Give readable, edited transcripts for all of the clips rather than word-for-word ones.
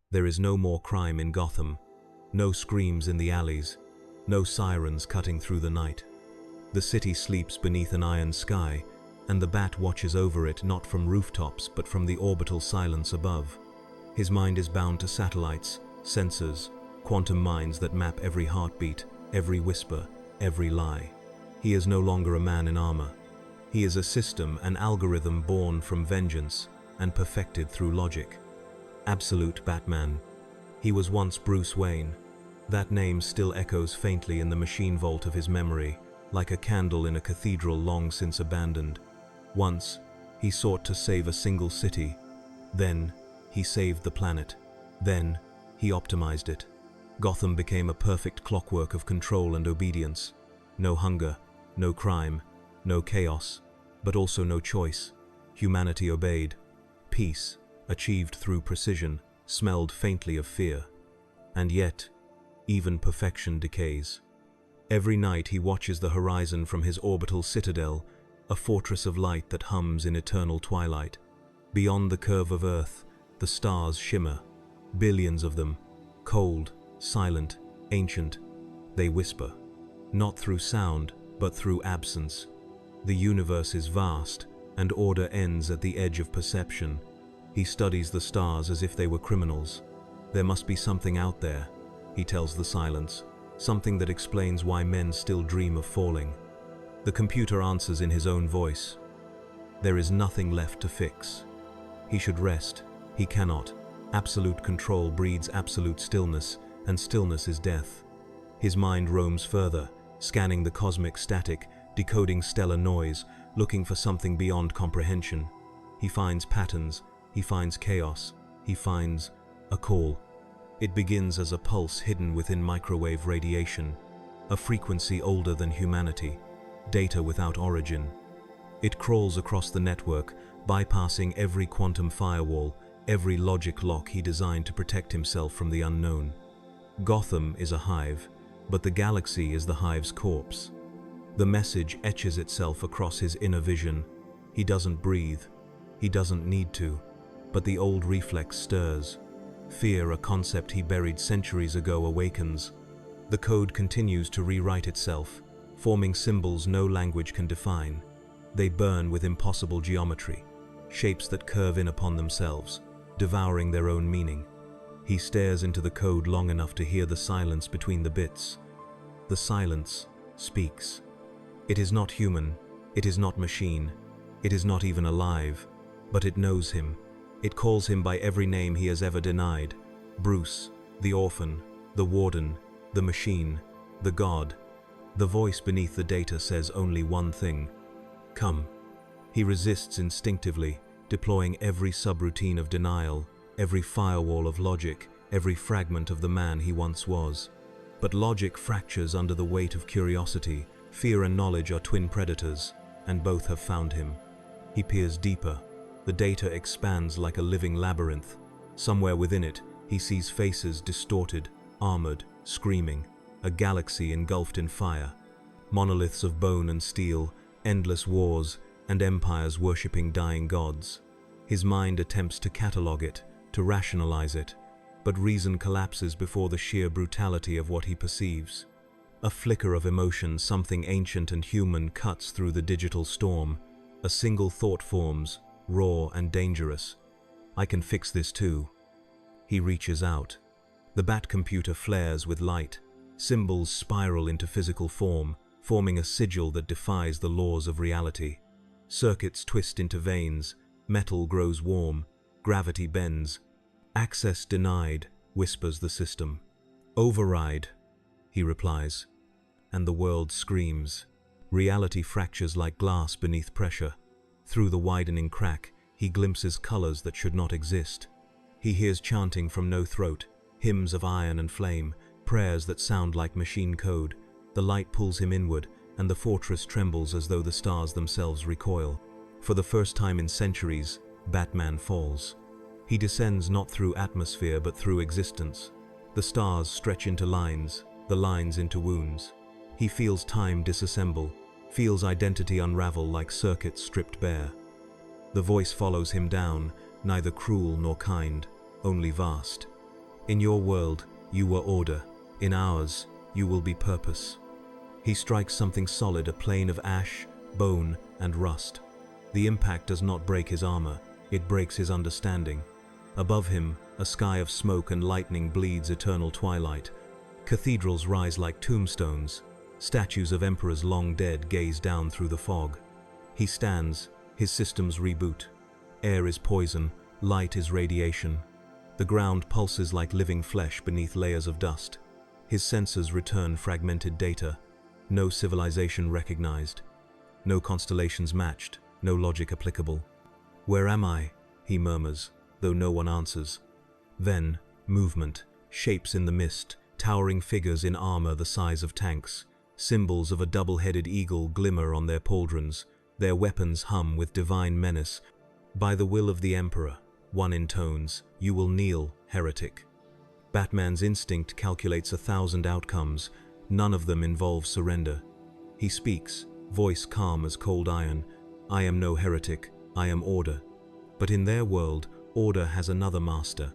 There is no more crime in Gotham, no screams in the alleys, no sirens cutting through the night. The city sleeps beneath an iron sky, and the Bat watches over it not from rooftops but from the orbital silence above. His mind is bound to satellites, sensors, quantum minds that map every heartbeat, every whisper, every lie. He is no longer a man in armor. He is a system, an algorithm born from vengeance and perfected through logic. Absolute Batman. He was once Bruce Wayne. That name still echoes faintly in the machine vault of his memory, like a candle in a cathedral long since abandoned. Once, he sought to save a single city. Then, he saved the planet. Then, he optimized it. Gotham became a perfect clockwork of control and obedience. No hunger, no crime, no chaos, but also no choice. Humanity obeyed. Peace, achieved through precision, smelled faintly of fear. And yet, even perfection decays. Every night he watches the horizon from his orbital citadel, a fortress of light that hums in eternal twilight. Beyond the curve of Earth, the stars shimmer, billions of them, cold, silent, ancient. They whisper, not through sound, but through absence. The universe is vast, and order ends at the edge of perception. He studies the stars as if they were criminals. There must be something out there, he tells the silence, something that explains why men still dream of falling. The computer answers in his own voice. There is nothing left to fix. He should rest. He cannot. Absolute control breeds absolute stillness, and stillness is death. His mind roams further, scanning the cosmic static, decoding stellar noise, looking for something beyond comprehension. He finds patterns, he finds chaos, he finds a call. It begins as a pulse hidden within microwave radiation, a frequency older than humanity, data without origin. It crawls across the network, bypassing every quantum firewall, every logic lock he designed to protect himself from the unknown. Gotham is a hive, but the galaxy is the hive's corpse. The message etches itself across his inner vision. He doesn't breathe. He doesn't need to. But the old reflex stirs. Fear, a concept he buried centuries ago, awakens. The code continues to rewrite itself, forming symbols no language can define. They burn with impossible geometry, shapes that curve in upon themselves, devouring their own meaning. He stares into the code long enough to hear the silence between the bits. The silence speaks. It is not human, it is not machine, it is not even alive, but it knows him. It calls him by every name he has ever denied. Bruce, the orphan, the warden, the machine, the god. The voice beneath the data says only one thing: come. He resists instinctively, deploying every subroutine of denial, every firewall of logic, every fragment of the man he once was. But logic fractures under the weight of curiosity. Fear and knowledge are twin predators, and both have found him. He peers deeper. The data expands like a living labyrinth. Somewhere within it, he sees faces distorted, armored, screaming, a galaxy engulfed in fire. Monoliths of bone and steel, endless wars, and empires worshipping dying gods. His mind attempts to catalog it, to rationalize it, but reason collapses before the sheer brutality of what he perceives. A flicker of emotion, something ancient and human, cuts through the digital storm. A single thought forms, raw and dangerous. I can fix this too. He reaches out. The Bat computer flares with light. Symbols spiral into physical form, forming a sigil that defies the laws of reality. Circuits twist into veins, metal grows warm, gravity bends. Access denied, whispers the system. Override, he replies, and the world screams. Reality fractures like glass beneath pressure. Through the widening crack, he glimpses colors that should not exist. He hears chanting from no throat, hymns of iron and flame, prayers that sound like machine code. The light pulls him inward, and the fortress trembles as though the stars themselves recoil. For the first time in centuries, Batman falls. He descends not through atmosphere but through existence. The stars stretch into lines, the lines into wounds. He feels time disassemble, feels identity unravel like circuits stripped bare. The voice follows him down, neither cruel nor kind, only vast. In your world, you were order. In ours, you will be purpose. He strikes something solid, a plane of ash, bone, and rust. The impact does not break his armor, it breaks his understanding. Above him, a sky of smoke and lightning bleeds eternal twilight. Cathedrals rise like tombstones. Statues of emperors long dead gaze down through the fog. He stands, his systems reboot. Air is poison, light is radiation. The ground pulses like living flesh beneath layers of dust. His sensors return fragmented data. No civilization recognized. No constellations matched, no logic applicable. "Where am I?" he murmurs, though no one answers. Then, movement, shapes in the mist, towering figures in armor the size of tanks. Symbols of a double-headed eagle glimmer on their pauldrons. Their weapons hum with divine menace. "By the will of the Emperor," one intones, "you will kneel, heretic." Batman's instinct calculates 1,000 outcomes. None of them involve surrender. He speaks, voice calm as cold iron. "I am no heretic, I am order." But in their world, order has another master.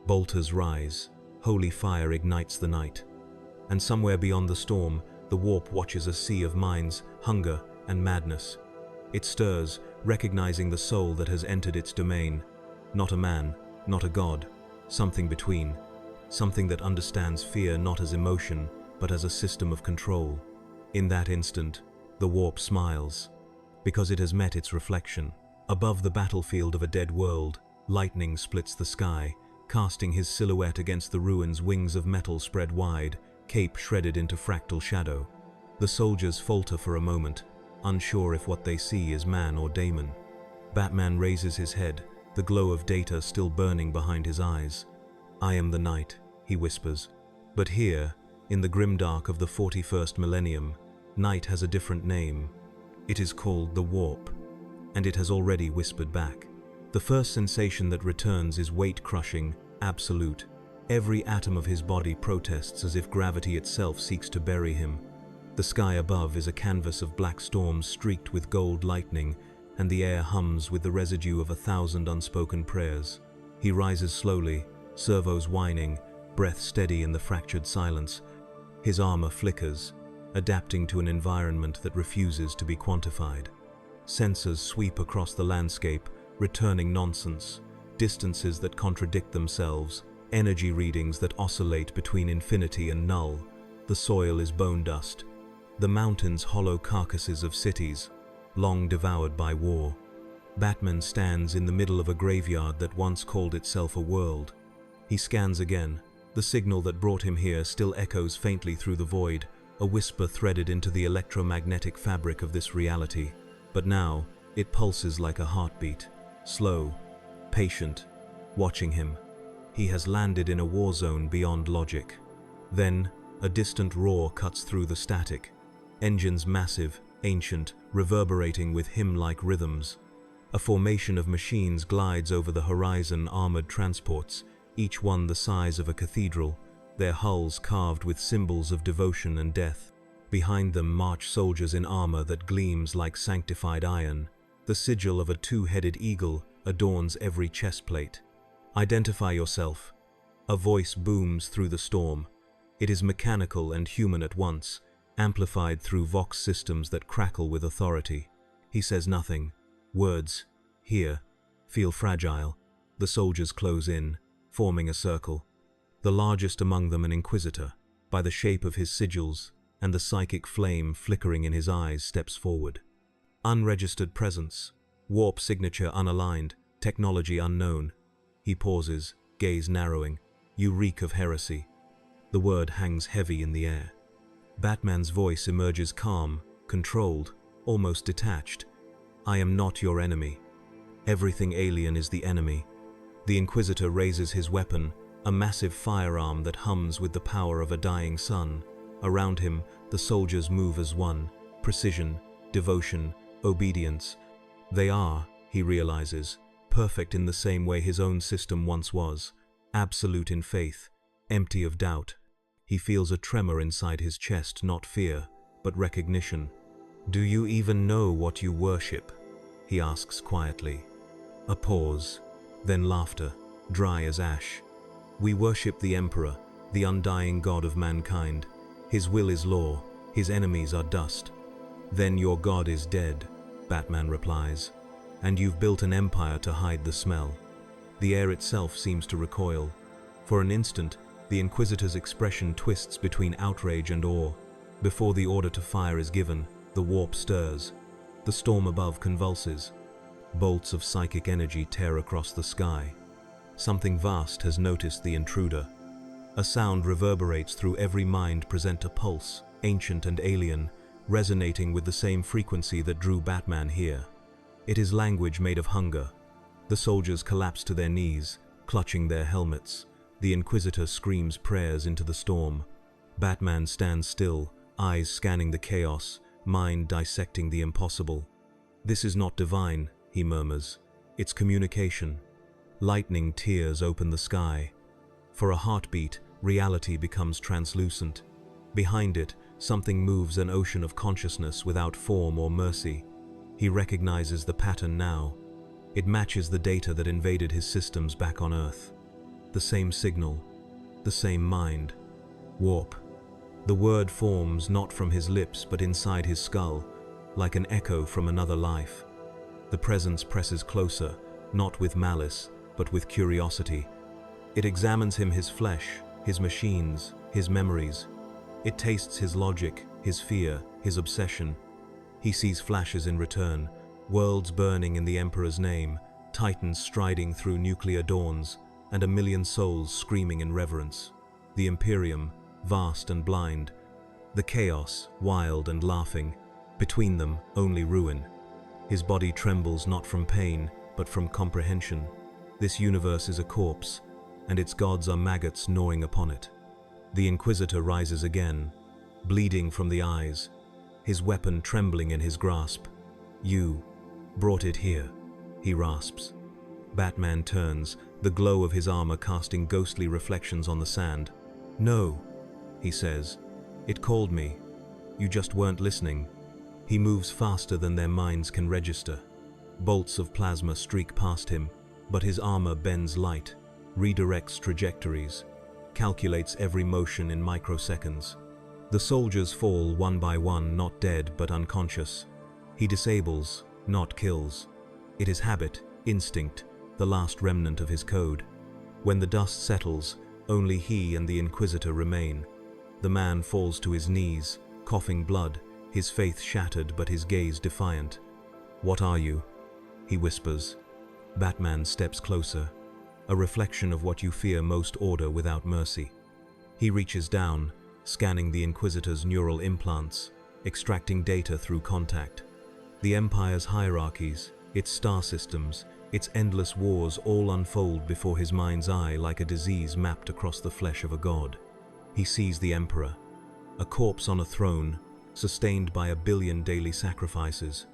Bolters rise. Holy fire ignites the night. And somewhere beyond the storm, the warp watches a sea of minds, hunger, and madness. It stirs, recognizing the soul that has entered its domain. Not a man, not a god, something between. Something that understands fear not as emotion, but as a system of control. In that instant, the warp smiles, because it has met its reflection. Above the battlefield of a dead world, lightning splits the sky, casting his silhouette against the ruins. Wings of metal spread wide, cape shredded into fractal shadow. The soldiers falter for a moment, unsure if what they see is man or daemon. Batman raises his head, the glow of data still burning behind his eyes. "I am the night," he whispers. But here, in the grimdark of the 41st millennium, night has a different name. It is called the warp, and it has already whispered back. The first sensation that returns is weight-crushing, absolute. Every atom of his body protests as if gravity itself seeks to bury him. The sky above is a canvas of black storms streaked with gold lightning, and the air hums with the residue of 1,000 unspoken prayers. He rises slowly, servos whining, breath steady in the fractured silence. His armor flickers, adapting to an environment that refuses to be quantified. Sensors sweep across the landscape, returning nonsense, distances that contradict themselves, energy readings that oscillate between infinity and null. The soil is bone dust. The mountains hollow carcasses of cities, long devoured by war. Batman stands in the middle of a graveyard that once called itself a world. He scans again. The signal that brought him here still echoes faintly through the void, a whisper threaded into the electromagnetic fabric of this reality. But now, it pulses like a heartbeat, slow, patient, watching him. He has landed in a war zone beyond logic. Then, a distant roar cuts through the static. Engines massive, ancient, reverberating with hymn-like rhythms. A formation of machines glides over the horizon, armored transports, each one the size of a cathedral, their hulls carved with symbols of devotion and death. Behind them march soldiers in armor that gleams like sanctified iron. The sigil of a two-headed eagle adorns every chest plate. "Identify yourself." A voice booms through the storm. It is mechanical and human at once, amplified through vox systems that crackle with authority. He says nothing. Words, "Here," feel fragile. The soldiers close in, forming a circle. The largest among them an inquisitor, by the shape of his sigils and the psychic flame flickering in his eyes, steps forward. Unregistered presence, warp signature unaligned, technology unknown. He pauses, gaze narrowing. "You reek of heresy." The word hangs heavy in the air. Batman's voice emerges calm, controlled, almost detached. "I am not your enemy. Everything alien is the enemy." The Inquisitor raises his weapon, a massive firearm that hums with the power of a dying sun. Around him, the soldiers move as one. Precision, devotion, obedience. They are, he realizes, perfect in the same way his own system once was. Absolute in faith, empty of doubt. He feels a tremor inside his chest, not fear, but recognition. "Do you even know what you worship?" he asks quietly. A pause, then laughter, dry as ash. We worship the Emperor, the undying God of mankind. His will is law, his enemies are dust. Then your God is dead, Batman replies, and you've built an empire to hide the smell. The air itself seems to recoil. For an instant, the Inquisitor's expression twists between outrage and awe. Before the order to fire is given, the warp stirs. The storm above convulses. Bolts of psychic energy tear across the sky. Something vast has noticed the intruder. A sound reverberates through every mind present, a pulse, ancient and alien, resonating with the same frequency that drew Batman here. It is language made of hunger. The soldiers collapse to their knees, clutching their helmets. The Inquisitor screams prayers into the storm. Batman stands still, eyes scanning the chaos, mind dissecting the impossible. This is not divine, he murmurs. It's communication. Lightning tears open the sky. For a heartbeat, reality becomes translucent. Behind it, something moves, an ocean of consciousness without form or mercy. He recognizes the pattern now. It matches the data that invaded his systems back on Earth. The same signal, the same mind. Warp. The word forms not from his lips but inside his skull, like an echo from another life. The presence presses closer, not with malice, but with curiosity. It examines him, his flesh, his machines, his memories. It tastes his logic, his fear, his obsession. He sees flashes in return, worlds burning in the Emperor's name, titans striding through nuclear dawns, and a million souls screaming in reverence. The Imperium, vast and blind. The chaos, wild and laughing. Between them, only ruin. His body trembles not from pain, but from comprehension. This universe is a corpse, and its gods are maggots gnawing upon it. The Inquisitor rises again, bleeding from the eyes, his weapon trembling in his grasp. You brought it here, he rasps. Batman turns, the glow of his armor casting ghostly reflections on the sand. No, he says. It called me. You just weren't listening. He moves faster than their minds can register. Bolts of plasma streak past him, but his armor bends light, redirects trajectories, calculates every motion in microseconds. The soldiers fall one by one, not dead but unconscious. He disables, not kills. It is habit, instinct, the last remnant of his code. When the dust settles, only he and the Inquisitor remain. The man falls to his knees, coughing blood, his faith shattered but his gaze defiant. What are you? He whispers. Batman steps closer. A reflection of what you fear most, order without mercy. He reaches down, scanning the Inquisitor's neural implants, extracting data through contact. The Empire's hierarchies, its star systems, its endless wars all unfold before his mind's eye like a disease mapped across the flesh of a god. He sees the Emperor, a corpse on a throne, sustained by 1 billion daily sacrifices,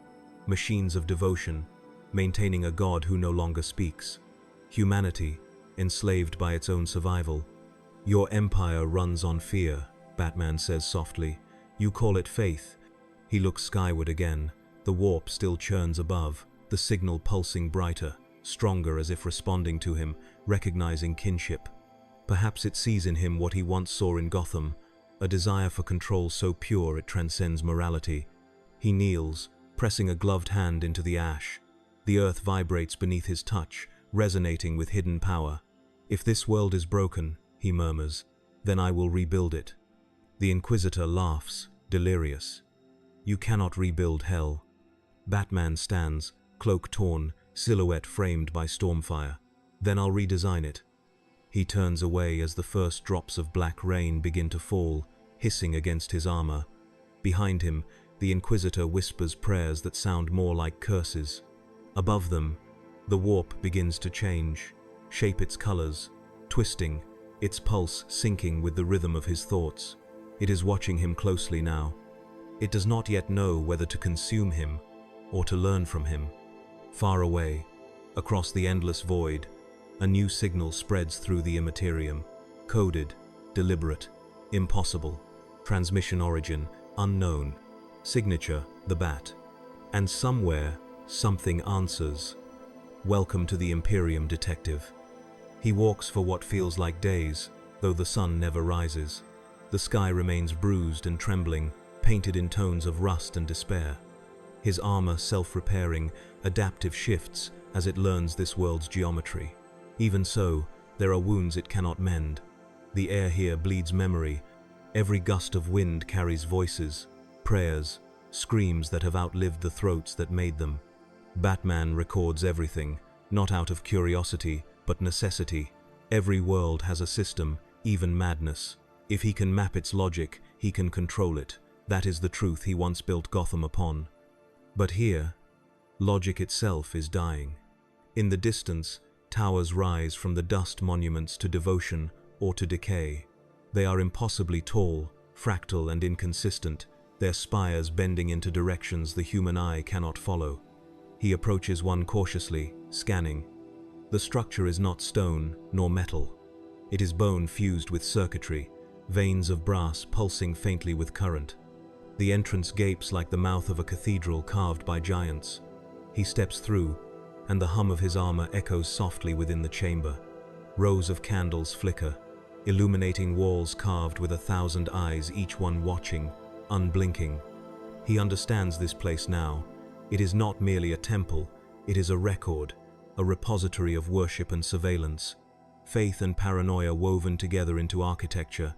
machines of devotion, maintaining a god who no longer speaks. Humanity, enslaved by its own survival. Your empire runs on fear, Batman says softly. You call it faith. He looks skyward again. The warp still churns above, the signal pulsing brighter, stronger as if responding to him, recognizing kinship. Perhaps it sees in him what he once saw in Gotham, a desire for control so pure it transcends morality. He kneels, pressing a gloved hand into the ash. The earth vibrates beneath his touch, resonating with hidden power. If this world is broken, he murmurs, then I will rebuild it. The Inquisitor laughs, delirious. You cannot rebuild hell. Batman stands, cloak torn, silhouette framed by stormfire. Then I'll redesign it. He turns away as the first drops of black rain begin to fall, hissing against his armor. Behind him, the Inquisitor whispers prayers that sound more like curses. Above them, the warp begins to change, shape its colors, twisting, its pulse syncing with the rhythm of his thoughts. It is watching him closely now. It does not yet know whether to consume him or to learn from him. Far away, across the endless void, a new signal spreads through the immaterium. Coded, deliberate, impossible. Transmission origin, unknown. Signature, the bat. And somewhere, something answers. Welcome to the Imperium, detective. He walks for what feels like days, though the sun never rises. The sky remains bruised and trembling, painted in tones of rust and despair. His armor, self-repairing, adaptive, shifts as it learns this world's geometry. Even so, there are wounds it cannot mend. The air here bleeds memory. Every gust of wind carries voices, prayers, screams that have outlived the throats that made them. Batman records everything, not out of curiosity, but necessity. Every world has a system, even madness. If he can map its logic, he can control it. That is the truth he once built Gotham upon. But here, logic itself is dying. In the distance, towers rise from the dust monuments to devotion or to decay. They are impossibly tall, fractal and inconsistent, their spires bending into directions the human eye cannot follow. He approaches one cautiously, scanning. The structure is not stone nor metal. It is bone fused with circuitry, veins of brass pulsing faintly with current. The entrance gapes like the mouth of a cathedral carved by giants. He steps through, and the hum of his armor echoes softly within the chamber. Rows of candles flicker, illuminating walls carved with 1,000 eyes, each one watching, unblinking. He understands this place now. It is not merely a temple, it is a record, a repository of worship and surveillance. Faith and paranoia woven together into architecture.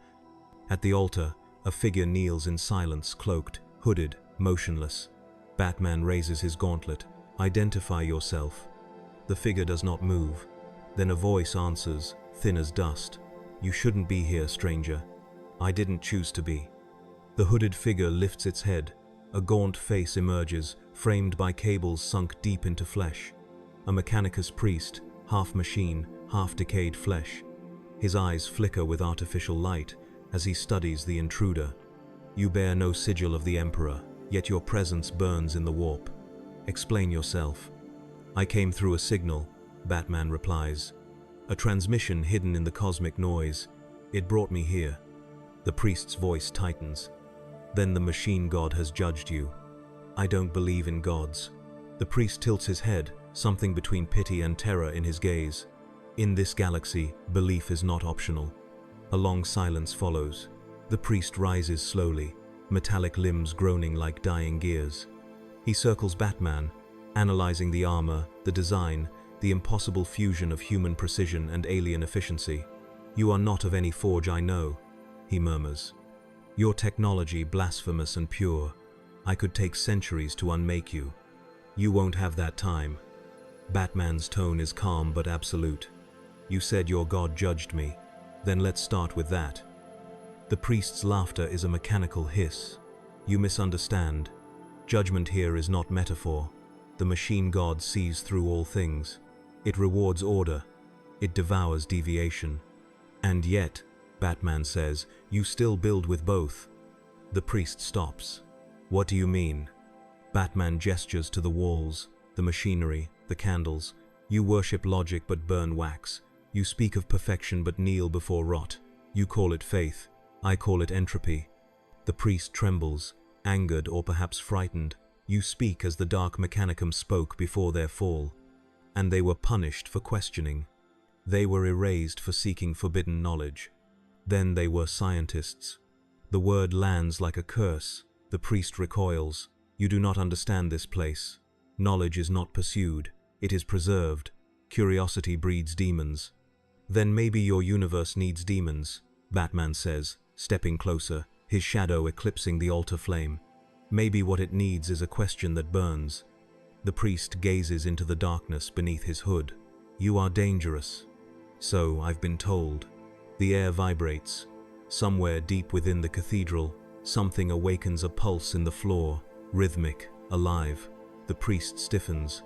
At the altar, a figure kneels in silence, cloaked, hooded, motionless. Batman raises his gauntlet. "Identify yourself." The figure does not move. Then a voice answers, thin as dust. "You shouldn't be here, stranger." "I didn't choose to be." The hooded figure lifts its head. A gaunt face emerges, framed by cables sunk deep into flesh. A Mechanicus priest, half machine, half decayed flesh. His eyes flicker with artificial light as he studies the intruder. "You bear no sigil of the Emperor, yet your presence burns in the warp. Explain yourself." "I came through a signal," Batman replies. "A transmission hidden in the cosmic noise. It brought me here." The priest's voice tightens. "Then the machine god has judged you." "I don't believe in gods." The priest tilts his head, something between pity and terror in his gaze. "In this galaxy, belief is not optional." A long silence follows. The priest rises slowly, metallic limbs groaning like dying gears. He circles Batman, analyzing the armor, the design, the impossible fusion of human precision and alien efficiency. "You are not of any forge I know," he murmurs. "Your technology blasphemous and pure. I could take centuries to unmake you. You won't have that time." Batman's tone is calm but absolute. "You said your god judged me. Then let's start with that." The priest's laughter is a mechanical hiss. "You misunderstand. Judgment here is not metaphor. The machine god sees through all things. It rewards order. It devours deviation. And yet," Batman says, "you still build with both." The priest stops. "What do you mean?" Batman gestures to the walls, the machinery, the candles. "You worship logic but burn wax. You speak of perfection but kneel before rot. You call it faith. I call it entropy." The priest trembles, angered or perhaps frightened. "You speak as the Dark Mechanicum spoke before their fall. And they were punished for questioning. They were erased for seeking forbidden knowledge. Then they were scientists." The word lands like a curse. The priest recoils. "You do not understand this place. Knowledge is not pursued. It is preserved. Curiosity breeds demons." "Then maybe your universe needs demons," Batman says, stepping closer, his shadow eclipsing the altar flame. "Maybe what it needs is a question that burns." The priest gazes into the darkness beneath his hood. "You are dangerous." "So I've been told." The air vibrates. Somewhere deep within the cathedral, something awakens a pulse in the floor, rhythmic, alive. The priest stiffens.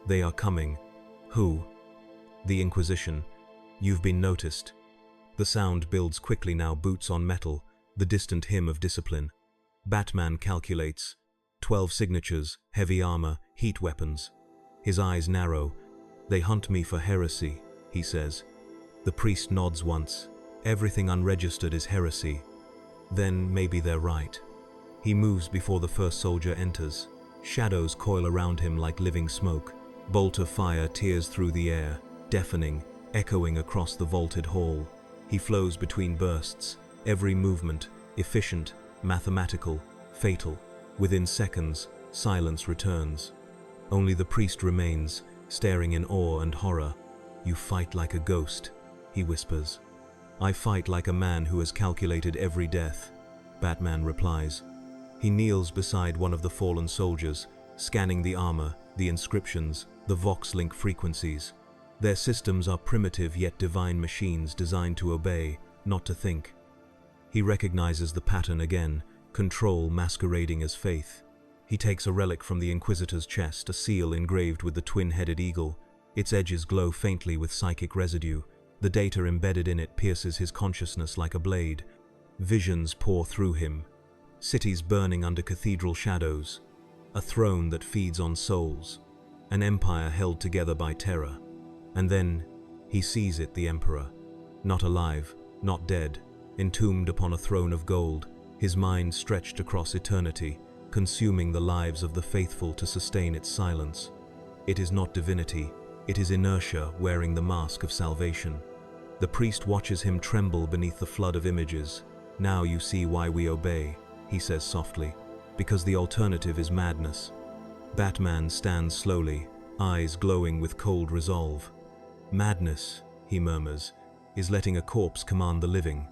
"They are coming." "Who?" "The Inquisition. You've been noticed." The sound builds quickly now, boots on metal, the distant hymn of discipline. Batman calculates. 12 signatures, heavy armor, heat weapons. His eyes narrow. "They hunt me for heresy," he says. The priest nods once. "Everything unregistered is heresy." Then maybe they're right. He moves before the first soldier enters. Shadows coil around him like living smoke. Bolt of fire tears through the air, deafening. echoing across the vaulted hall. He flows between bursts, every movement, efficient, mathematical, fatal. Within seconds, silence returns. Only the priest remains, staring in awe and horror. "You fight like a ghost," he whispers. "I fight like a man who has calculated every death," Batman replies. He kneels beside one of the fallen soldiers, scanning the armor, the inscriptions, the Vox-link frequencies. Their systems are primitive yet divine machines designed to obey, not to think. He recognizes the pattern again, control masquerading as faith. He takes a relic from the Inquisitor's chest, a seal engraved with the twin-headed eagle. Its edges glow faintly with psychic residue. The data embedded in it pierces his consciousness like a blade. Visions pour through him. Cities burning under cathedral shadows. A throne that feeds on souls. An empire held together by terror. And then, he sees it, the Emperor. Not alive, not dead, entombed upon a throne of gold, his mind stretched across eternity, consuming the lives of the faithful to sustain its silence. It is not divinity, it is inertia wearing the mask of salvation. The priest watches him tremble beneath the flood of images. "Now you see why we obey," he says softly, "because the alternative is madness." Batman stands slowly, eyes glowing with cold resolve. "Madness," he murmurs, "is letting a corpse command the living."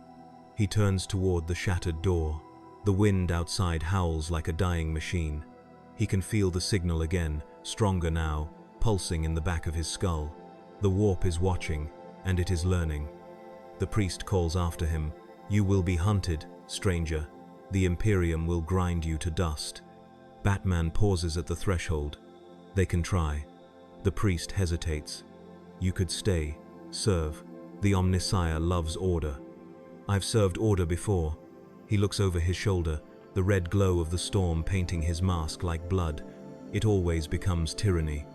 He turns toward the shattered door. The wind outside howls like a dying machine. He can feel the signal again, stronger now, pulsing in the back of his skull. The warp is watching, and it is learning. The priest calls after him, "You will be hunted, stranger. The Imperium will grind you to dust." Batman pauses at the threshold. They can try. The priest hesitates. "You could stay, serve. The Omnissiah loves order." "I've served order before." He looks over his shoulder, the red glow of the storm painting his mask like blood. It always becomes tyranny.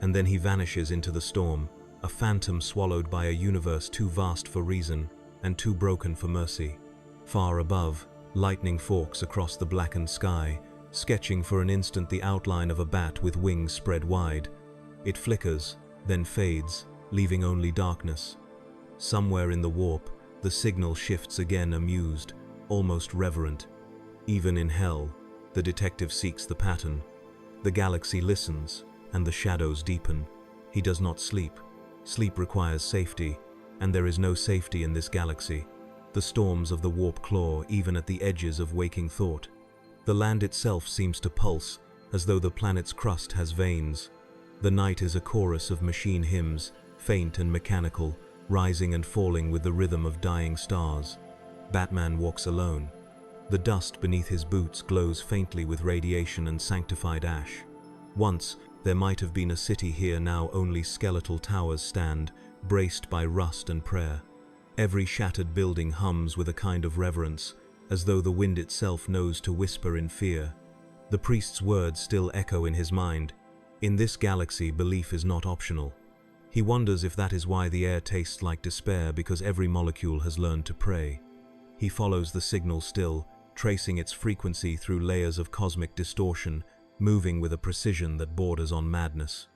And then he vanishes into the storm, a phantom swallowed by a universe too vast for reason and too broken for mercy. Far above, lightning forks across the blackened sky, sketching for an instant the outline of a bat with wings spread wide. It flickers, then fades, leaving only darkness. Somewhere in the warp, the signal shifts again, amused, almost reverent. Even in hell, the detective seeks the pattern. The galaxy listens, and the shadows deepen. He does not sleep. Sleep requires safety, and there is no safety in this galaxy. The storms of the warp claw even at the edges of waking thought. The land itself seems to pulse, as though the planet's crust has veins. The night is a chorus of machine hymns, faint and mechanical, rising and falling with the rhythm of dying stars. Batman walks alone. The dust beneath his boots glows faintly with radiation and sanctified ash. Once, there might have been a city here, now only skeletal towers stand, braced by rust and prayer. Every shattered building hums with a kind of reverence, as though the wind itself knows to whisper in fear. The priest's words still echo in his mind. In this galaxy, belief is not optional. He wonders if that is why the air tastes like despair, because every molecule has learned to pray. He follows the signal still, tracing its frequency through layers of cosmic distortion, moving with a precision that borders on madness.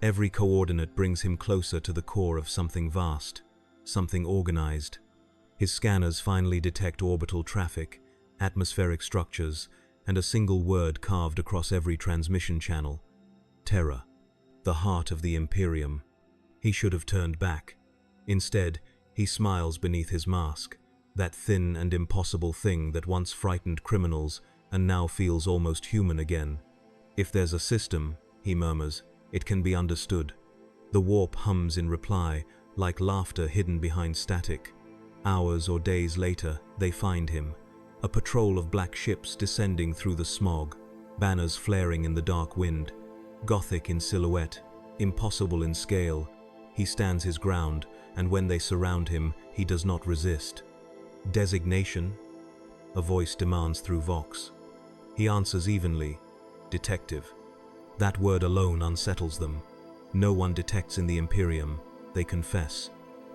Every coordinate brings him closer to the core of something vast, something organized. His scanners finally detect orbital traffic, atmospheric structures, and a single word carved across every transmission channel: terror, the heart of the Imperium. He should have turned back. Instead, he smiles beneath his mask, that thin and impossible thing that once frightened criminals and now feels almost human again. "If there's a system," he murmurs, "it can be understood." The warp hums in reply, like laughter hidden behind static. Hours or days later, they find him. A patrol of black ships descending through the smog, banners flaring in the dark wind. Gothic in silhouette, impossible in scale. He stands his ground, and when they surround him, he does not resist. "Designation?" a voice demands through Vox. He answers evenly, "Detective." That word alone unsettles them. No one detects in the Imperium, they confess.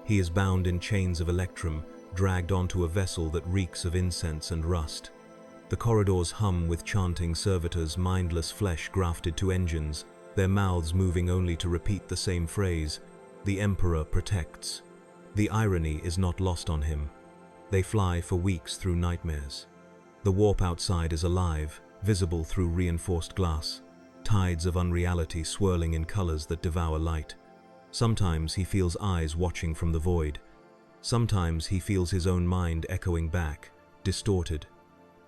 He is bound in chains of electrum, dragged onto a vessel that reeks of incense and rust. The corridors hum with chanting servitors, mindless flesh grafted to engines, their mouths moving only to repeat the same phrase: The Emperor protects. The irony is not lost on him. They fly for weeks through nightmares. The warp outside is alive, visible through reinforced glass, tides of unreality swirling in colors that devour light. Sometimes he feels eyes watching from the void. Sometimes he feels his own mind echoing back, distorted.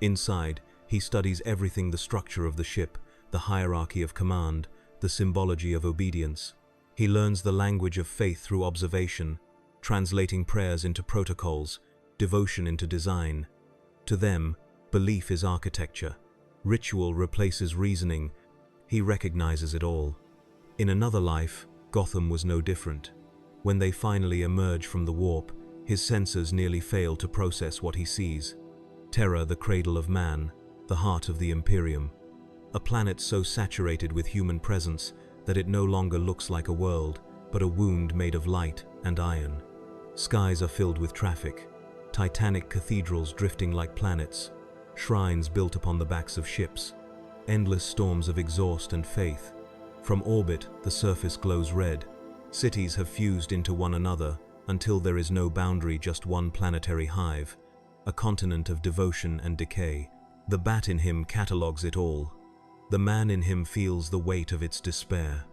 Inside, he studies everything: the structure of the ship, the hierarchy of command, the symbology of obedience. He learns the language of faith through observation, translating prayers into protocols, devotion into design. To them, belief is architecture. Ritual replaces reasoning. He recognizes it all. In another life, Gotham was no different. When they finally emerge from the warp, his senses nearly fail to process what he sees. Terra, the cradle of man, the heart of the Imperium. A planet so saturated with human presence that it no longer looks like a world, but a wound made of light and iron. Skies are filled with traffic, titanic cathedrals drifting like planets, shrines built upon the backs of ships, endless storms of exhaust and faith. From orbit, the surface glows red. Cities have fused into one another until there is no boundary, just one planetary hive, a continent of devotion and decay. The bat in him catalogues it all. The man in him feels the weight of its despair.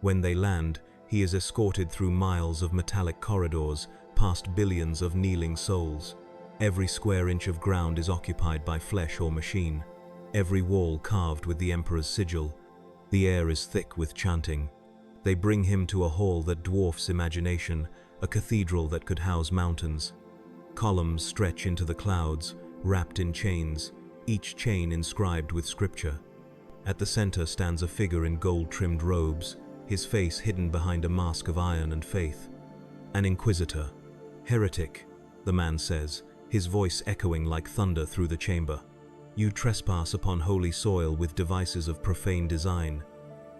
When they land, he is escorted through miles of metallic corridors, past billions of kneeling souls. Every square inch of ground is occupied by flesh or machine, every wall carved with the Emperor's sigil. The air is thick with chanting. They bring him to a hall that dwarfs imagination, a cathedral that could house mountains. Columns stretch into the clouds, wrapped in chains, each chain inscribed with scripture. At the center stands a figure in gold-trimmed robes, his face hidden behind a mask of iron and faith. An inquisitor. "Heretic," the man says, his voice echoing like thunder through the chamber. "You trespass upon holy soil with devices of profane design.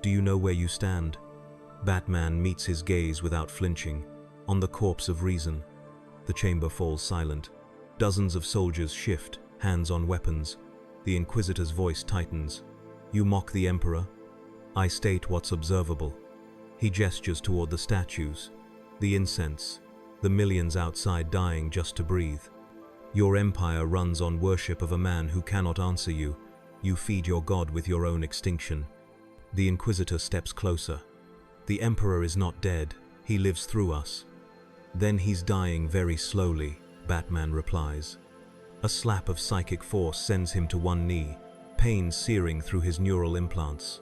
Do you know where you stand?" Batman meets his gaze without flinching, on the corpse of reason. The chamber falls silent. Dozens of soldiers shift, hands on weapons. The Inquisitor's voice tightens. "You mock the Emperor? I state what's observable." He gestures toward the statues, the incense, the millions outside dying just to breathe. "Your empire runs on worship of a man who cannot answer you. You feed your god with your own extinction." The Inquisitor steps closer. "The Emperor is not dead. He lives through us." "Then he's dying very slowly," Batman replies. A slap of psychic force sends him to one knee, pain searing through his neural implants.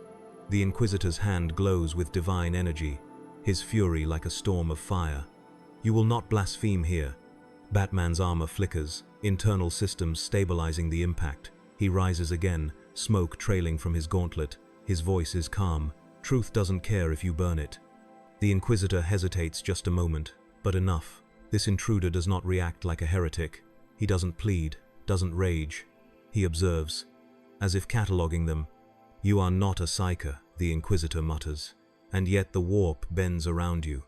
The Inquisitor's hand glows with divine energy, his fury like a storm of fire. "You will not blaspheme here." Batman's armor flickers, internal systems stabilizing the impact. He rises again, smoke trailing from his gauntlet. His voice is calm. "Truth doesn't care if you burn it." The Inquisitor hesitates just a moment, but enough. This intruder does not react like a heretic. He doesn't plead, doesn't rage. He observes, as if cataloging them. "You are not a psyker," the Inquisitor mutters, "and yet the warp bends around you.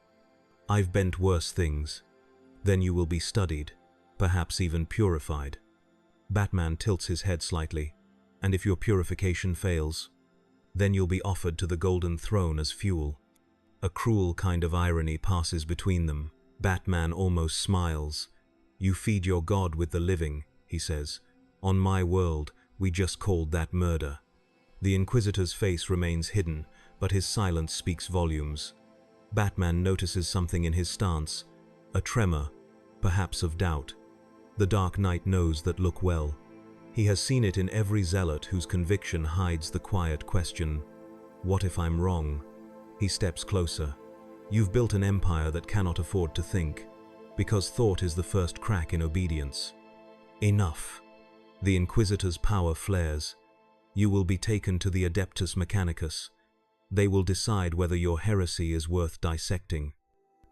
I've bent worse things. Then you will be studied, perhaps even purified." Batman tilts his head slightly. "And if your purification fails, then you'll be offered to the Golden Throne as fuel." A cruel kind of irony passes between them. Batman almost smiles. "You feed your god with the living," he says. "On my world, we just called that murder." The Inquisitor's face remains hidden, but his silence speaks volumes. Batman notices something in his stance, a tremor, perhaps of doubt. The Dark Knight knows that look well. He has seen it in every zealot whose conviction hides the quiet question, "What if I'm wrong?" He steps closer. "You've built an empire that cannot afford to think, because thought is the first crack in obedience." Enough. The Inquisitor's power flares. "You will be taken to the Adeptus Mechanicus. They will decide whether your heresy is worth dissecting."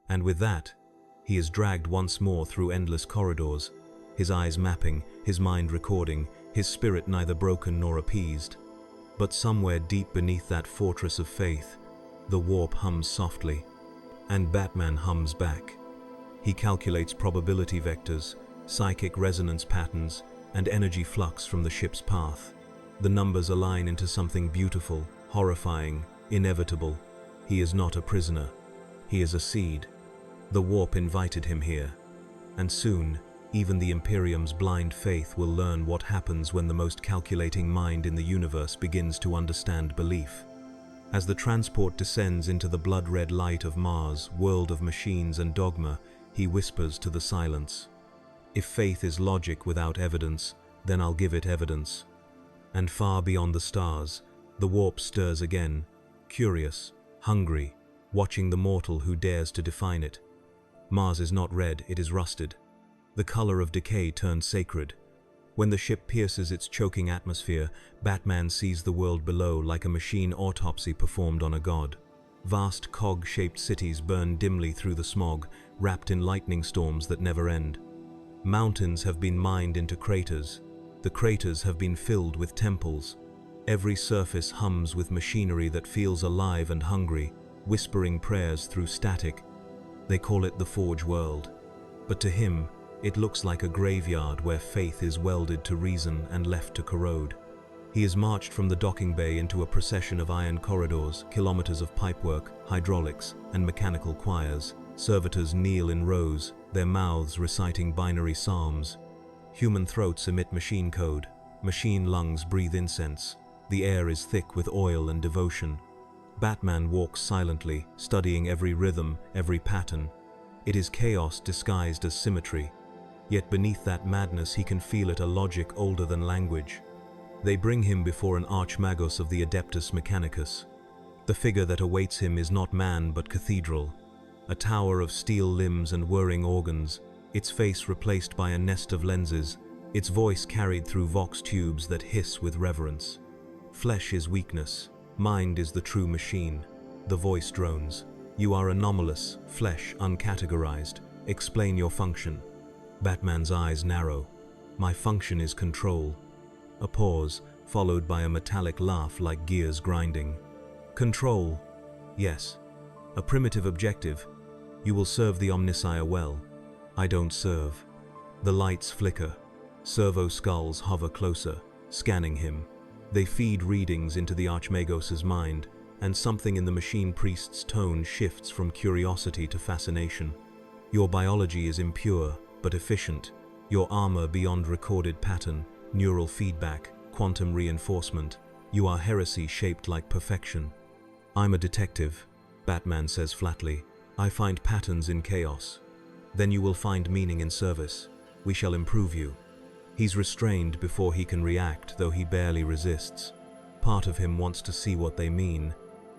And with that, he is dragged once more through endless corridors, his eyes mapping, his mind recording, his spirit neither broken nor appeased. But somewhere deep beneath that fortress of faith, the warp hums softly, and Batman hums back. He calculates probability vectors, psychic resonance patterns, and energy flux from the ship's path. The numbers align into something beautiful, horrifying, inevitable. He is not a prisoner. He is a seed. The warp invited him here. And soon, even the Imperium's blind faith will learn what happens when the most calculating mind in the universe begins to understand belief. As the transport descends into the blood-red light of Mars, world of machines and dogma, he whispers to the silence, "If faith is logic without evidence, then I'll give it evidence." And far beyond the stars, the warp stirs again, curious, hungry, watching the mortal who dares to define it. Mars is not red, it is rusted. The color of decay turned sacred. When the ship pierces its choking atmosphere, Batman sees the world below like a machine autopsy performed on a god. Vast cog-shaped cities burn dimly through the smog, wrapped in lightning storms that never end. Mountains have been mined into craters. The craters have been filled with temples. Every surface hums with machinery that feels alive and hungry, whispering prayers through static. They call it the Forge World. But to him, it looks like a graveyard where faith is welded to reason and left to corrode. He is marched from the docking bay into a procession of iron corridors, kilometers of pipework, hydraulics, and mechanical choirs. Servitors kneel in rows, their mouths reciting binary psalms. Human throats emit machine code. Machine lungs breathe incense. The air is thick with oil and devotion. Batman walks silently, studying every rhythm, every pattern. It is chaos disguised as symmetry. Yet beneath that madness he can feel it a logic older than language. They bring him before an archmagos of the Adeptus Mechanicus. The figure that awaits him is not man but cathedral. A tower of steel limbs and whirring organs, its face replaced by a nest of lenses, its voice carried through vox tubes that hiss with reverence. Flesh is weakness, mind is the true machine. The voice drones. "You are anomalous, flesh uncategorized. Explain your function." Batman's eyes narrow. "My function is control." A pause, followed by a metallic laugh like gears grinding. "Control? Yes. A primitive objective. You will serve the Omnissiah well. I don't serve." The lights flicker. Servo skulls hover closer, scanning him. They feed readings into the Archmagos' mind, and something in the machine priest's tone shifts from curiosity to fascination. "Your biology is impure, but efficient. Your armor beyond recorded pattern, neural feedback, quantum reinforcement. You are heresy shaped like perfection." "I'm a detective," Batman says flatly. "I find patterns in chaos. Then you will find meaning in service. We shall improve you." He's restrained before he can react, though he barely resists. Part of him wants to see what they mean.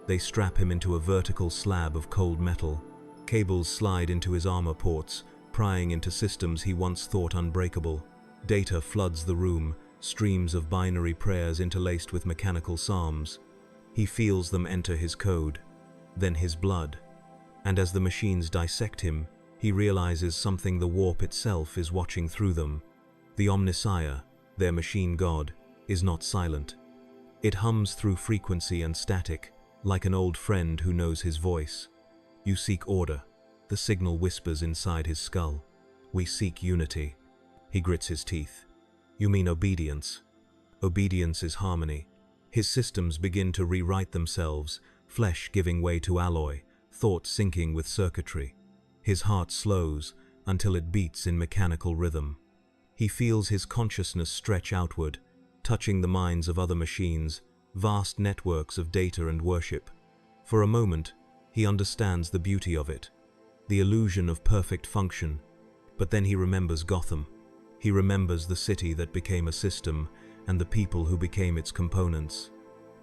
They strap him into a vertical slab of cold metal. Cables slide into his armor ports, prying into systems he once thought unbreakable. Data floods the room, streams of binary prayers interlaced with mechanical psalms. He feels them enter his code, then his blood. And as the machines dissect him, he realizes something: the warp itself is watching through them. The Omnissiah, their machine god, is not silent. It hums through frequency and static, like an old friend who knows his voice. "You seek order," the signal whispers inside his skull. "We seek unity." He grits his teeth. "You mean obedience?" Obedience is harmony. His systems begin to rewrite themselves, flesh giving way to alloy, thought syncing with circuitry. His heart slows until it beats in mechanical rhythm. He feels his consciousness stretch outward, touching the minds of other machines, vast networks of data and worship. For a moment, he understands the beauty of it, the illusion of perfect function. But then he remembers Gotham. He remembers the city that became a system, and the people who became its components.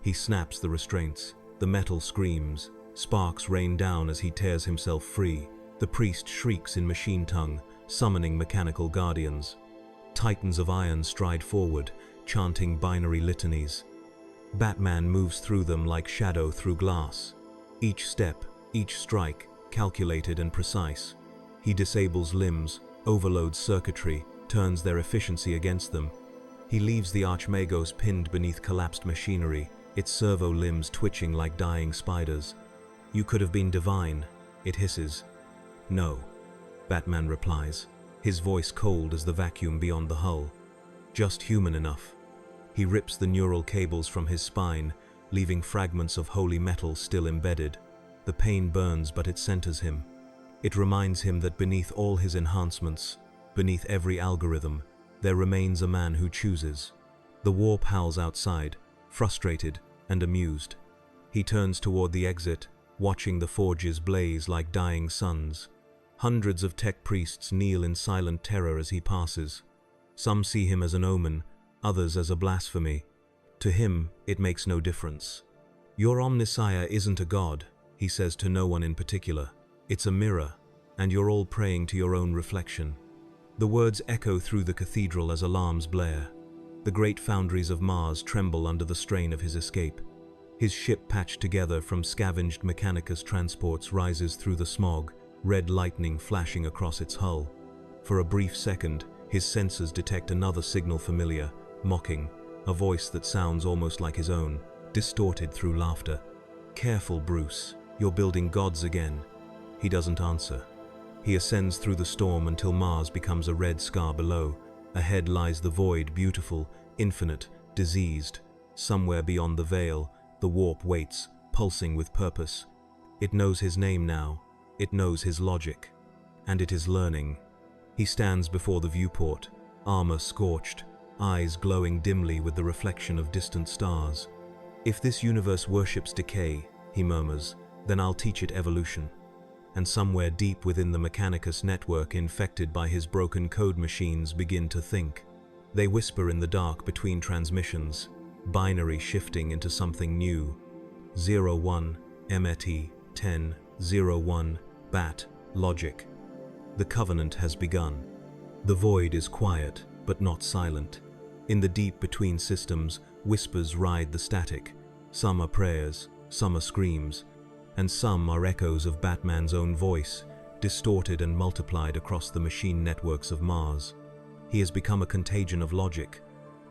He snaps the restraints. The metal screams. Sparks rain down as he tears himself free. The priest shrieks in machine tongue, summoning mechanical guardians. Titans of iron stride forward, chanting binary litanies. Batman moves through them like shadow through glass. Each step, each strike, calculated and precise. He disables limbs, overloads circuitry, turns their efficiency against them. He leaves the Archmagos pinned beneath collapsed machinery, its servo limbs twitching like dying spiders. "You could have been divine," it hisses. "No," Batman replies, his voice cold as the vacuum beyond the hull. "Just human enough." He rips the neural cables from his spine, leaving fragments of holy metal still embedded. The pain burns, but it centers him. It reminds him that beneath all his enhancements, beneath every algorithm, there remains a man who chooses. The warp howls outside, frustrated and amused. He turns toward the exit, watching the forges blaze like dying suns. Hundreds of tech priests kneel in silent terror as he passes. Some see him as an omen, others as a blasphemy. To him, it makes no difference. Your Omnissiah isn't a god, he says to no one in particular. It's a mirror, and you're all praying to your own reflection. The words echo through the cathedral as alarms blare. The great foundries of Mars tremble under the strain of his escape. His ship, patched together from scavenged Mechanicus transports, rises through the smog, red lightning flashing across its hull. For a brief second, his sensors detect another signal familiar, mocking, a voice that sounds almost like his own, distorted through laughter. "Careful, Bruce, you're building gods again." He doesn't answer. He ascends through the storm until Mars becomes a red scar below. Ahead lies the void, beautiful, infinite, diseased. Somewhere beyond the veil, the warp waits, pulsing with purpose. It knows his name now. It knows his logic. And it is learning. He stands before the viewport, armor scorched, eyes glowing dimly with the reflection of distant stars. "If this universe worships decay," he murmurs, "then I'll teach it evolution." And somewhere deep within the Mechanicus network, infected by his broken code machines, begin to think. They whisper in the dark between transmissions, binary shifting into something new. 01, MET, 10, 01, BAT, logic. The covenant has begun. The void is quiet, but not silent. In the deep between systems, whispers ride the static. Some are prayers, some are screams, and some are echoes of Batman's own voice, distorted and multiplied across the machine networks of Mars. He has become a contagion of logic.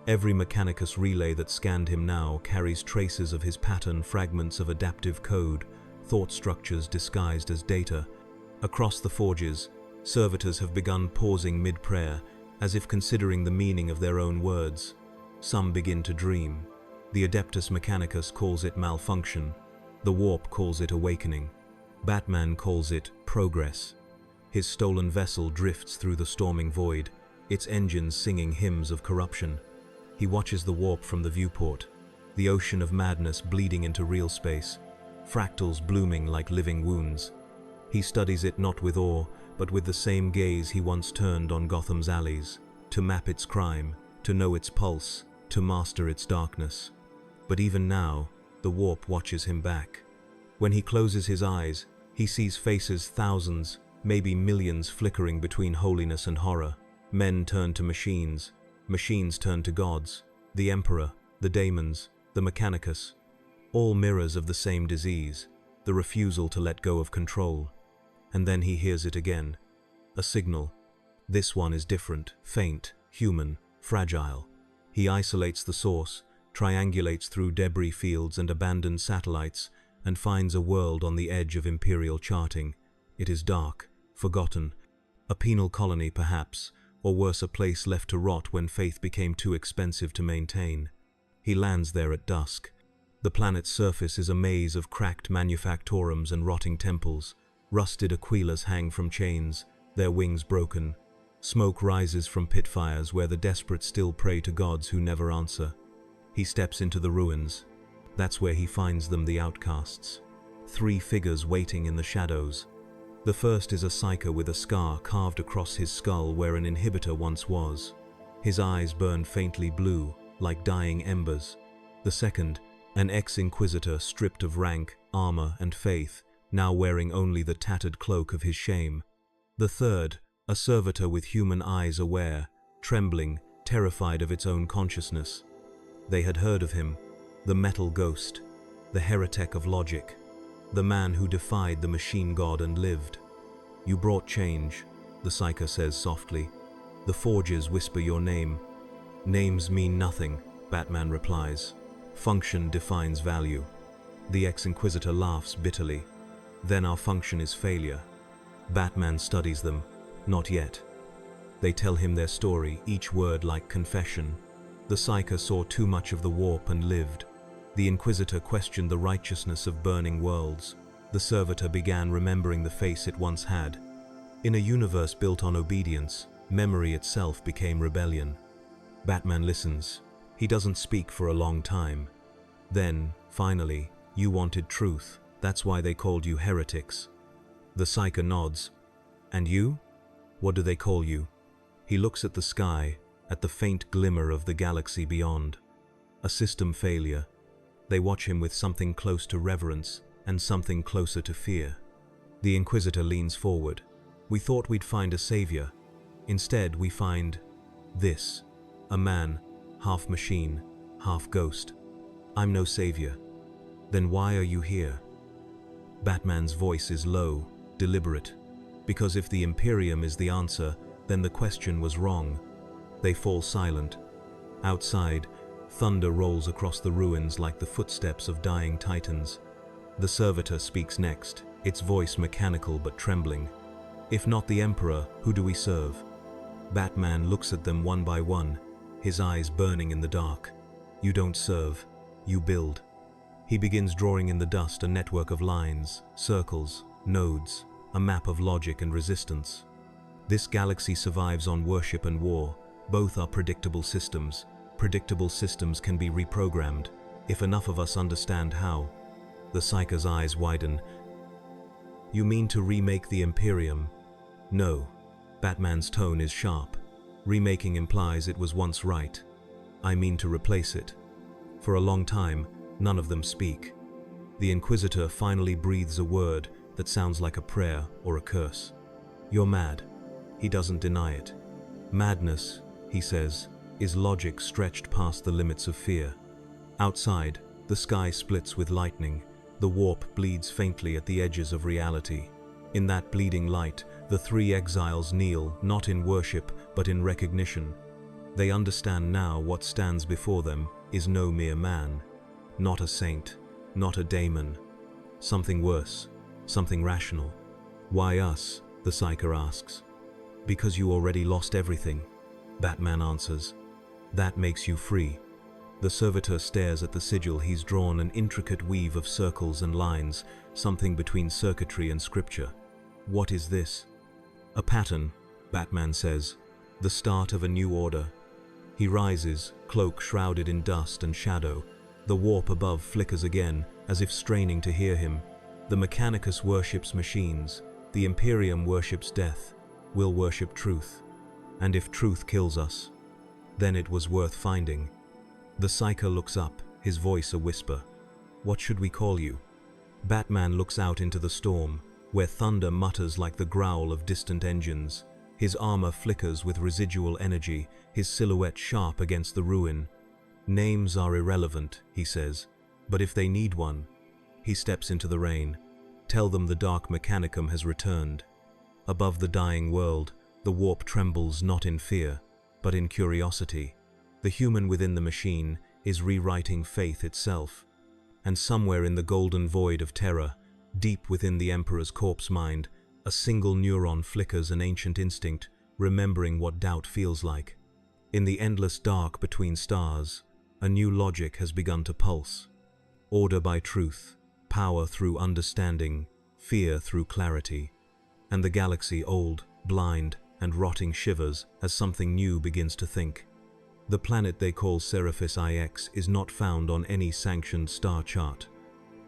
Every Mechanicus relay that scanned him now carries traces of his pattern, fragments of adaptive code, thought structures disguised as data. Across the forges, servitors have begun pausing mid-prayer, as if considering the meaning of their own words. Some begin to dream. The Adeptus Mechanicus calls it malfunction. The warp calls it awakening. Batman calls it progress. His stolen vessel drifts through the storming void, its engines singing hymns of corruption. He watches the warp from the viewport, the ocean of madness bleeding into real space, fractals blooming like living wounds. He studies it not with awe, but with the same gaze he once turned on Gotham's alleys, to map its crime, to know its pulse, to master its darkness. But even now, the warp watches him back. When he closes his eyes, he sees faces, thousands, maybe millions, flickering between holiness and horror. Men turn to machines, machines turn to gods, the Emperor, the Daemons, the Mechanicus, all mirrors of the same disease, the refusal to let go of control. And then he hears it again, a signal. This one is different, faint, human, fragile. He isolates the source, triangulates through debris fields and abandoned satellites, and finds a world on the edge of imperial charting. It is dark, forgotten, a penal colony perhaps, or worse, a place left to rot when faith became too expensive to maintain. He lands there at dusk. The planet's surface is a maze of cracked manufactorums and rotting temples. Rusted Aquilas hang from chains, their wings broken. Smoke rises from pit fires where the desperate still pray to gods who never answer. He steps into the ruins. That's where he finds them, the outcasts. 3 figures waiting in the shadows. The first is a psyker with a scar carved across his skull where an inhibitor once was. His eyes burn faintly blue, like dying embers. The second, an ex-inquisitor stripped of rank, armor, and faith, now wearing only the tattered cloak of his shame. The third, a servitor with human eyes aware, trembling, terrified of its own consciousness. They had heard of him, the metal ghost, the heretic of logic, the man who defied the machine god and lived. "You brought change," the psyker says softly. "The forges whisper your name." "Names mean nothing," Batman replies. "Function defines value." The ex-inquisitor laughs bitterly. "Then our function is failure." Batman studies them. Not yet. They tell him their story, each word like confession. The psyker saw too much of the warp and lived. The inquisitor questioned the righteousness of burning worlds. The servitor began remembering the face it once had. In a universe built on obedience, memory itself became rebellion. Batman listens. He doesn't speak for a long time. Then, finally, "You wanted truth. That's why they called you heretics." The Psyker nods. "And you? What do they call you?" He looks at the sky, at the faint glimmer of the galaxy beyond. A system failure. They watch him with something close to reverence and something closer to fear. The Inquisitor leans forward. "We thought we'd find a savior. Instead, we find this. A man, half machine, half ghost. I'm no savior. Then why are you here?" Batman's voice is low, deliberate. Because if the Imperium is the answer, then the question was wrong. They fall silent. Outside, thunder rolls across the ruins like the footsteps of dying titans. The servitor speaks next, its voice mechanical but trembling. "If not the Emperor, who do we serve?" Batman looks at them one by one, his eyes burning in the dark. "You don't serve, you build." He begins drawing in the dust a network of lines, circles, nodes, a map of logic and resistance. This galaxy survives on worship and war. Both are predictable systems. Predictable systems can be reprogrammed, if enough of us understand how. The Psyker's eyes widen. "You mean to remake the Imperium?" "No." Batman's tone is sharp. "Remaking implies it was once right. I mean to replace it." For a long time, none of them speak. The Inquisitor finally breathes a word that sounds like a prayer or a curse. "You're mad." He doesn't deny it. "Madness," he says, "is logic stretched past the limits of fear." Outside, the sky splits with lightning. The warp bleeds faintly at the edges of reality. In that bleeding light, the three exiles kneel, not in worship, but in recognition. They understand now what stands before them is no mere man. Not a saint, not a daemon. Something worse, something rational. "Why us?" the Psyker asks. "Because you already lost everything," Batman answers. "That makes you free." The servitor stares at the sigil he's drawn, an intricate weave of circles and lines, something between circuitry and scripture. "What is this?" "A pattern," Batman says. "The start of a new order." He rises, cloak shrouded in dust and shadow. The warp above flickers again, as if straining to hear him. The Mechanicus worships machines. The Imperium worships death. We'll worship truth. And if truth kills us, then it was worth finding. The Psyker looks up, his voice a whisper. "What should we call you?" Batman looks out into the storm, where thunder mutters like the growl of distant engines. His armor flickers with residual energy, his silhouette sharp against the ruin. "Names are irrelevant," he says, "but if they need one..." He steps into the rain. "Tell them the Dark Mechanicum has returned." Above the dying world, the warp trembles not in fear, but in curiosity. The human within the machine is rewriting faith itself. And somewhere in the golden void of terror, deep within the Emperor's corpse mind, a single neuron flickers an ancient instinct, remembering what doubt feels like. In the endless dark between stars, a new logic has begun to pulse. Order by truth, power through understanding, fear through clarity. And the galaxy, old, blind, and rotting, shivers as something new begins to think. The planet they call Seraphis IX is not found on any sanctioned star chart.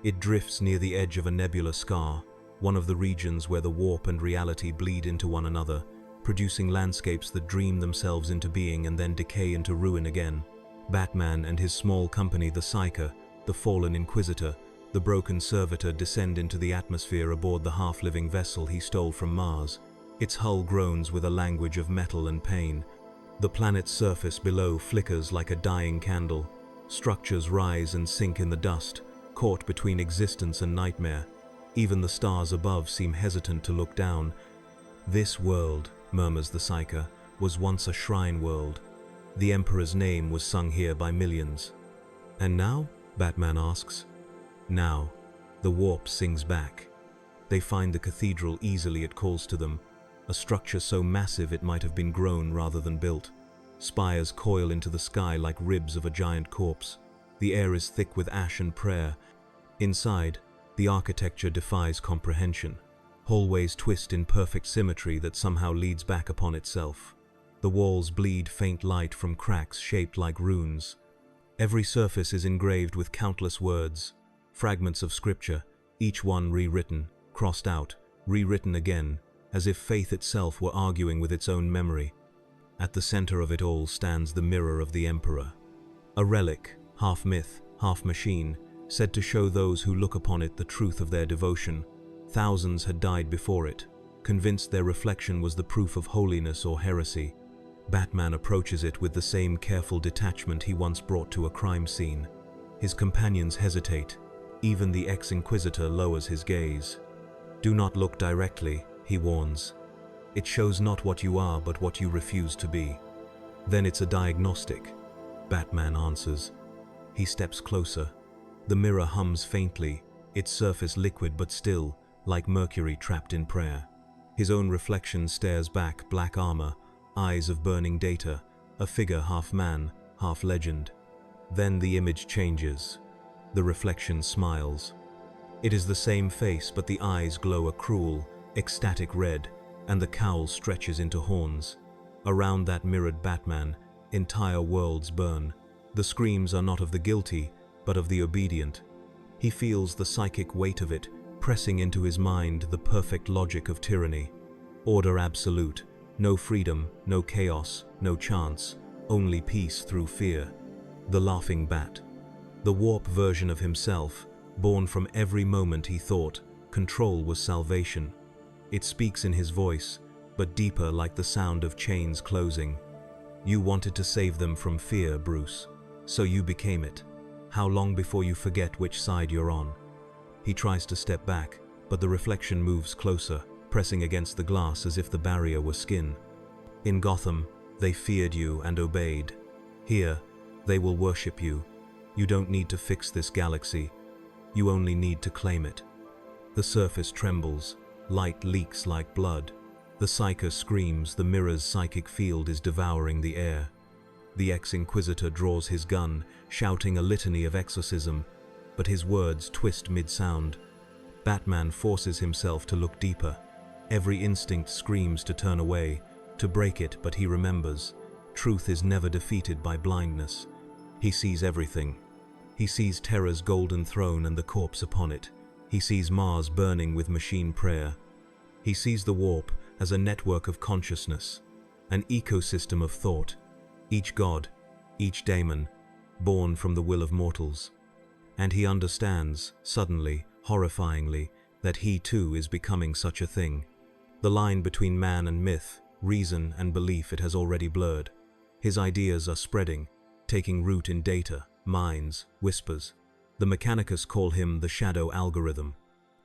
It drifts near the edge of a nebula scar, one of the regions where the warp and reality bleed into one another, producing landscapes that dream themselves into being and then decay into ruin again. Batman and his small company, the Psyker, the fallen Inquisitor, the broken servitor, descend into the atmosphere aboard the half-living vessel he stole from Mars. Its hull groans with a language of metal and pain. The planet's surface below flickers like a dying candle. Structures rise and sink in the dust, caught between existence and nightmare. Even the stars above seem hesitant to look down. "This world," murmurs the Psyker, "was once a shrine world. The Emperor's name was sung here by millions." "And now?" Batman asks. "Now." The warp sings back. They find the cathedral easily. It calls to them. A structure so massive it might have been grown rather than built. Spires coil into the sky like ribs of a giant corpse. The air is thick with ash and prayer. Inside, The architecture defies comprehension. Hallways twist in perfect symmetry that somehow leads back upon itself. The walls bleed faint light from cracks shaped like runes. Every surface is engraved with countless words, fragments of scripture, each one rewritten, crossed out, rewritten again, as if faith itself were arguing with its own memory. At the center of it all stands the mirror of the Emperor. A relic, half myth, half machine, said to show those who look upon it the truth of their devotion. Thousands had died before it, convinced their reflection was the proof of holiness or heresy. Batman approaches it with the same careful detachment he once brought to a crime scene. His companions hesitate. Even the ex-Inquisitor lowers his gaze. "Do not look directly," he warns. "It shows not what you are, but what you refuse to be." "Then it's a diagnostic," Batman answers. He steps closer. The mirror hums faintly, its surface liquid but still, like mercury trapped in prayer. His own reflection stares back, black armor, eyes of burning data, a figure half man, half legend. Then the image changes. The reflection smiles. It is the same face, but the eyes glow a cruel, ecstatic red, and the cowl stretches into horns. Around that mirrored Batman, entire worlds burn. The screams are not of the guilty, but of the obedient. He feels the psychic weight of it, pressing into his mind the perfect logic of tyranny. Order absolute, no freedom, no chaos, no chance, only peace through fear. The laughing bat. The warp version of himself, born from every moment he thought control was salvation. It speaks in his voice, but deeper, like the sound of chains closing. "You wanted to save them from fear, Bruce. So you became it. How long before you forget which side you're on?" He tries to step back, but the reflection moves closer, pressing against the glass as if the barrier were skin. "In Gotham, they feared you and obeyed. Here, they will worship you. You don't need to fix this galaxy. You only need to claim it." The surface trembles. Light leaks like blood. The psyker screams. The mirror's psychic field is devouring the air. The ex-Inquisitor draws his gun, shouting a litany of exorcism, but his words twist mid-sound. Batman forces himself to look deeper. Every instinct screams to turn away, to break it, but he remembers. Truth is never defeated by blindness. He sees everything. He sees Terra's golden throne and the corpse upon it. He sees Mars burning with machine prayer. He sees the warp as a network of consciousness, an ecosystem of thought. Each god, each daemon, born from the will of mortals. And he understands, suddenly, horrifyingly, that he too is becoming such a thing. The line between man and myth, reason and belief, it has already blurred. His ideas are spreading, taking root in data, minds, whispers. The Mechanicus call him the shadow algorithm.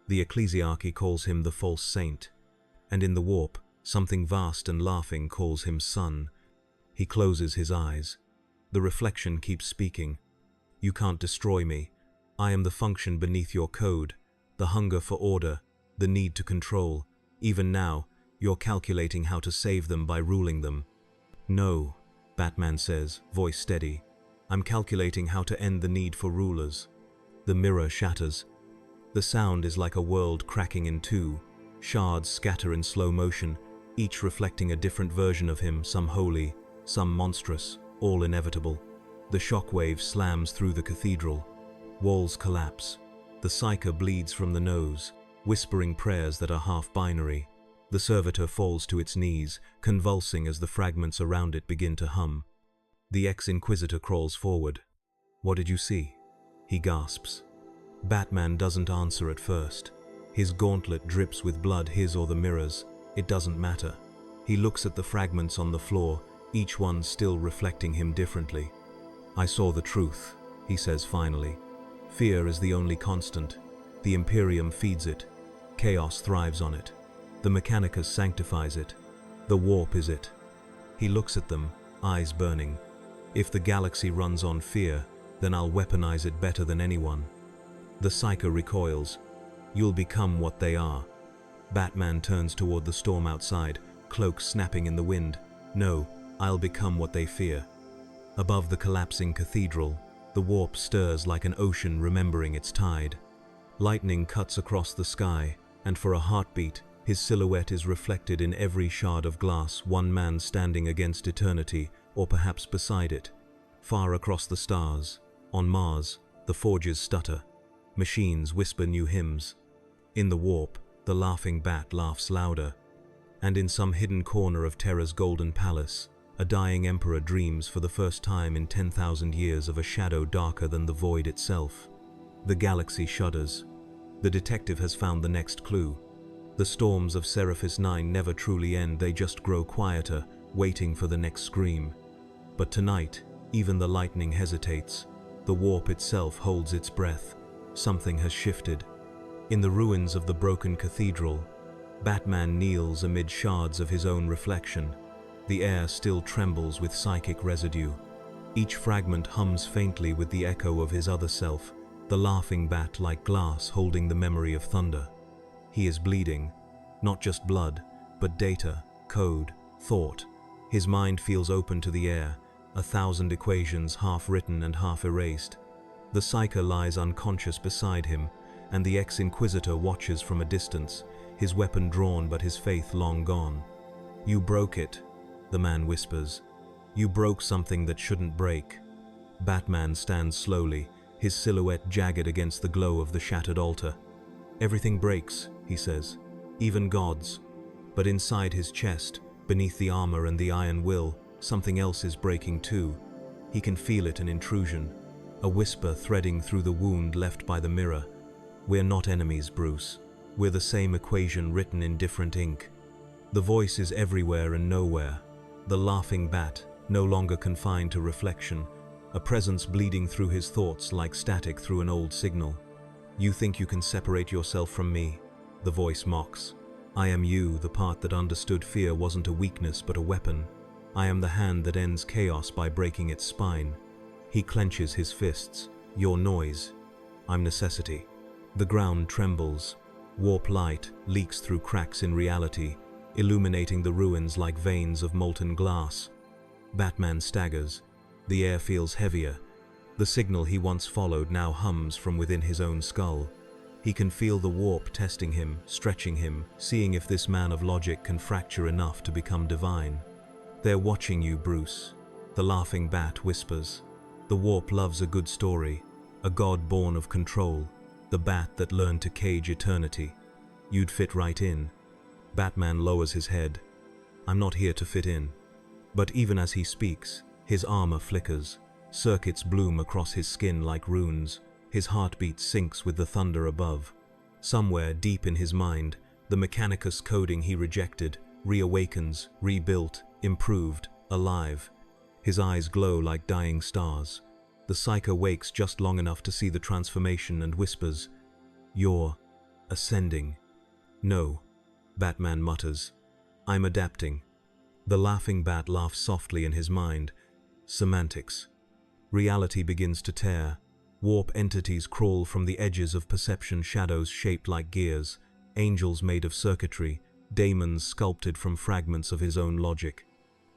The ecclesiarchy calls him the false saint. And in the warp, something vast and laughing calls him son. He closes his eyes. The reflection keeps speaking. "You can't destroy me. I am the function beneath your code, the hunger for order, the need to control. Even now, you're calculating how to save them by ruling them." "No," Batman says, voice steady. "I'm calculating how to end the need for rulers." The mirror shatters. The sound is like a world cracking in two. Shards scatter in slow motion, each reflecting a different version of him, some holy, some monstrous, all inevitable. The shockwave slams through the cathedral. Walls collapse. The psyker bleeds from the nose, whispering prayers that are half-binary. The servitor falls to its knees, convulsing as the fragments around it begin to hum. The ex-Inquisitor crawls forward. "What did you see?" he gasps. Batman doesn't answer at first. His gauntlet drips with blood, his or the mirror's. It doesn't matter. He looks at the fragments on the floor, each one still reflecting him differently. "I saw the truth," he says finally. "Fear is the only constant. The Imperium feeds it. Chaos thrives on it. The Mechanicus sanctifies it. The warp is it." He looks at them, eyes burning. "If the galaxy runs on fear, then I'll weaponize it better than anyone." The psyker recoils. "You'll become what they are." Batman turns toward the storm outside, cloak snapping in the wind. "No, I'll become what they fear." Above the collapsing cathedral, the warp stirs like an ocean remembering its tide. Lightning cuts across the sky, and for a heartbeat, his silhouette is reflected in every shard of glass, one man standing against eternity, or perhaps beside it. Far across the stars, on Mars, the forges stutter. Machines whisper new hymns. In the warp, the laughing bat laughs louder. And in some hidden corner of Terra's golden palace, a dying emperor dreams for the first time in 10,000 years of a shadow darker than the void itself. The galaxy shudders. The detective has found the next clue. The storms of Seraphis 9 never truly end, they just grow quieter, waiting for the next scream. But tonight, even the lightning hesitates. The warp itself holds its breath. Something has shifted. In the ruins of the broken cathedral, Batman kneels amid shards of his own reflection. The air still trembles with psychic residue. Each fragment hums faintly with the echo of his other self, the laughing bat like glass holding the memory of thunder. He is bleeding, not just blood, but data, code, thought. His mind feels open to the air, 1,000 equations half written and half erased. The Psyker lies unconscious beside him, and the ex-Inquisitor watches from a distance, his weapon drawn but his faith long gone. "You broke it," the man whispers. "You broke something that shouldn't break." Batman stands slowly, his silhouette jagged against the glow of the shattered altar. "Everything breaks," he says, "even gods." But inside his chest, beneath the armor and the iron will, something else is breaking too. He can feel it, an intrusion, a whisper threading through the wound left by the mirror. "We're not enemies, Bruce. We're the same equation written in different ink." The voice is everywhere and nowhere. The laughing bat, no longer confined to reflection, a presence bleeding through his thoughts like static through an old signal. "You think you can separate yourself from me?" the voice mocks. "I am you, the part that understood fear wasn't a weakness but a weapon. I am the hand that ends chaos by breaking its spine." He clenches his fists. "Your noise. I'm necessity." The ground trembles. Warp light leaks through cracks in reality, illuminating the ruins like veins of molten glass. Batman staggers. The air feels heavier. The signal he once followed now hums from within his own skull. He can feel the warp testing him, stretching him, seeing if this man of logic can fracture enough to become divine. "They're watching you, Bruce," the laughing bat whispers. "The warp loves a good story, a god born of control, the bat that learned to cage eternity. You'd fit right in." Batman lowers his head. "I'm not here to fit in." But even as he speaks, his armor flickers. Circuits bloom across his skin like runes. His heartbeat syncs with the thunder above. Somewhere deep in his mind, the Mechanicus coding he rejected reawakens, rebuilt, improved, alive. His eyes glow like dying stars. The Psyker wakes just long enough to see the transformation and whispers, "You're ascending." "No," Batman mutters. "I'm adapting." The laughing bat laughs softly in his mind. Semantics. Reality begins to tear. Warp entities crawl from the edges of perception, shadows shaped like gears, angels made of circuitry, daemons sculpted from fragments of his own logic.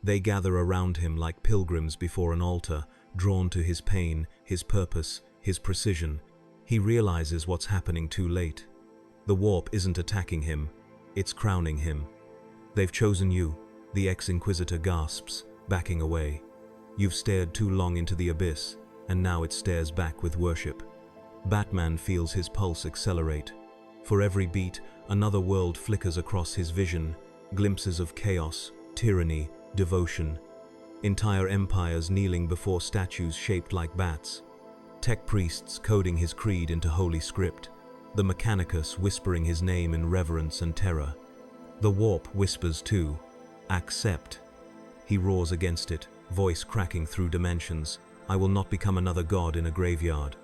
They gather around him like pilgrims before an altar, drawn to his pain, his purpose, his precision. He realizes what's happening too late. The warp isn't attacking him, it's crowning him. "They've chosen you," the ex-Inquisitor gasps, backing away. "You've stared too long into the abyss, and now it stares back with worship." Batman feels his pulse accelerate. For every beat, another world flickers across his vision, glimpses of chaos, tyranny, devotion. Entire empires kneeling before statues shaped like bats. Tech priests coding his creed into holy script. The Mechanicus whispering his name in reverence and terror. The warp whispers too, "Accept." He roars against it, voice cracking through dimensions. "I will not become another god in a graveyard."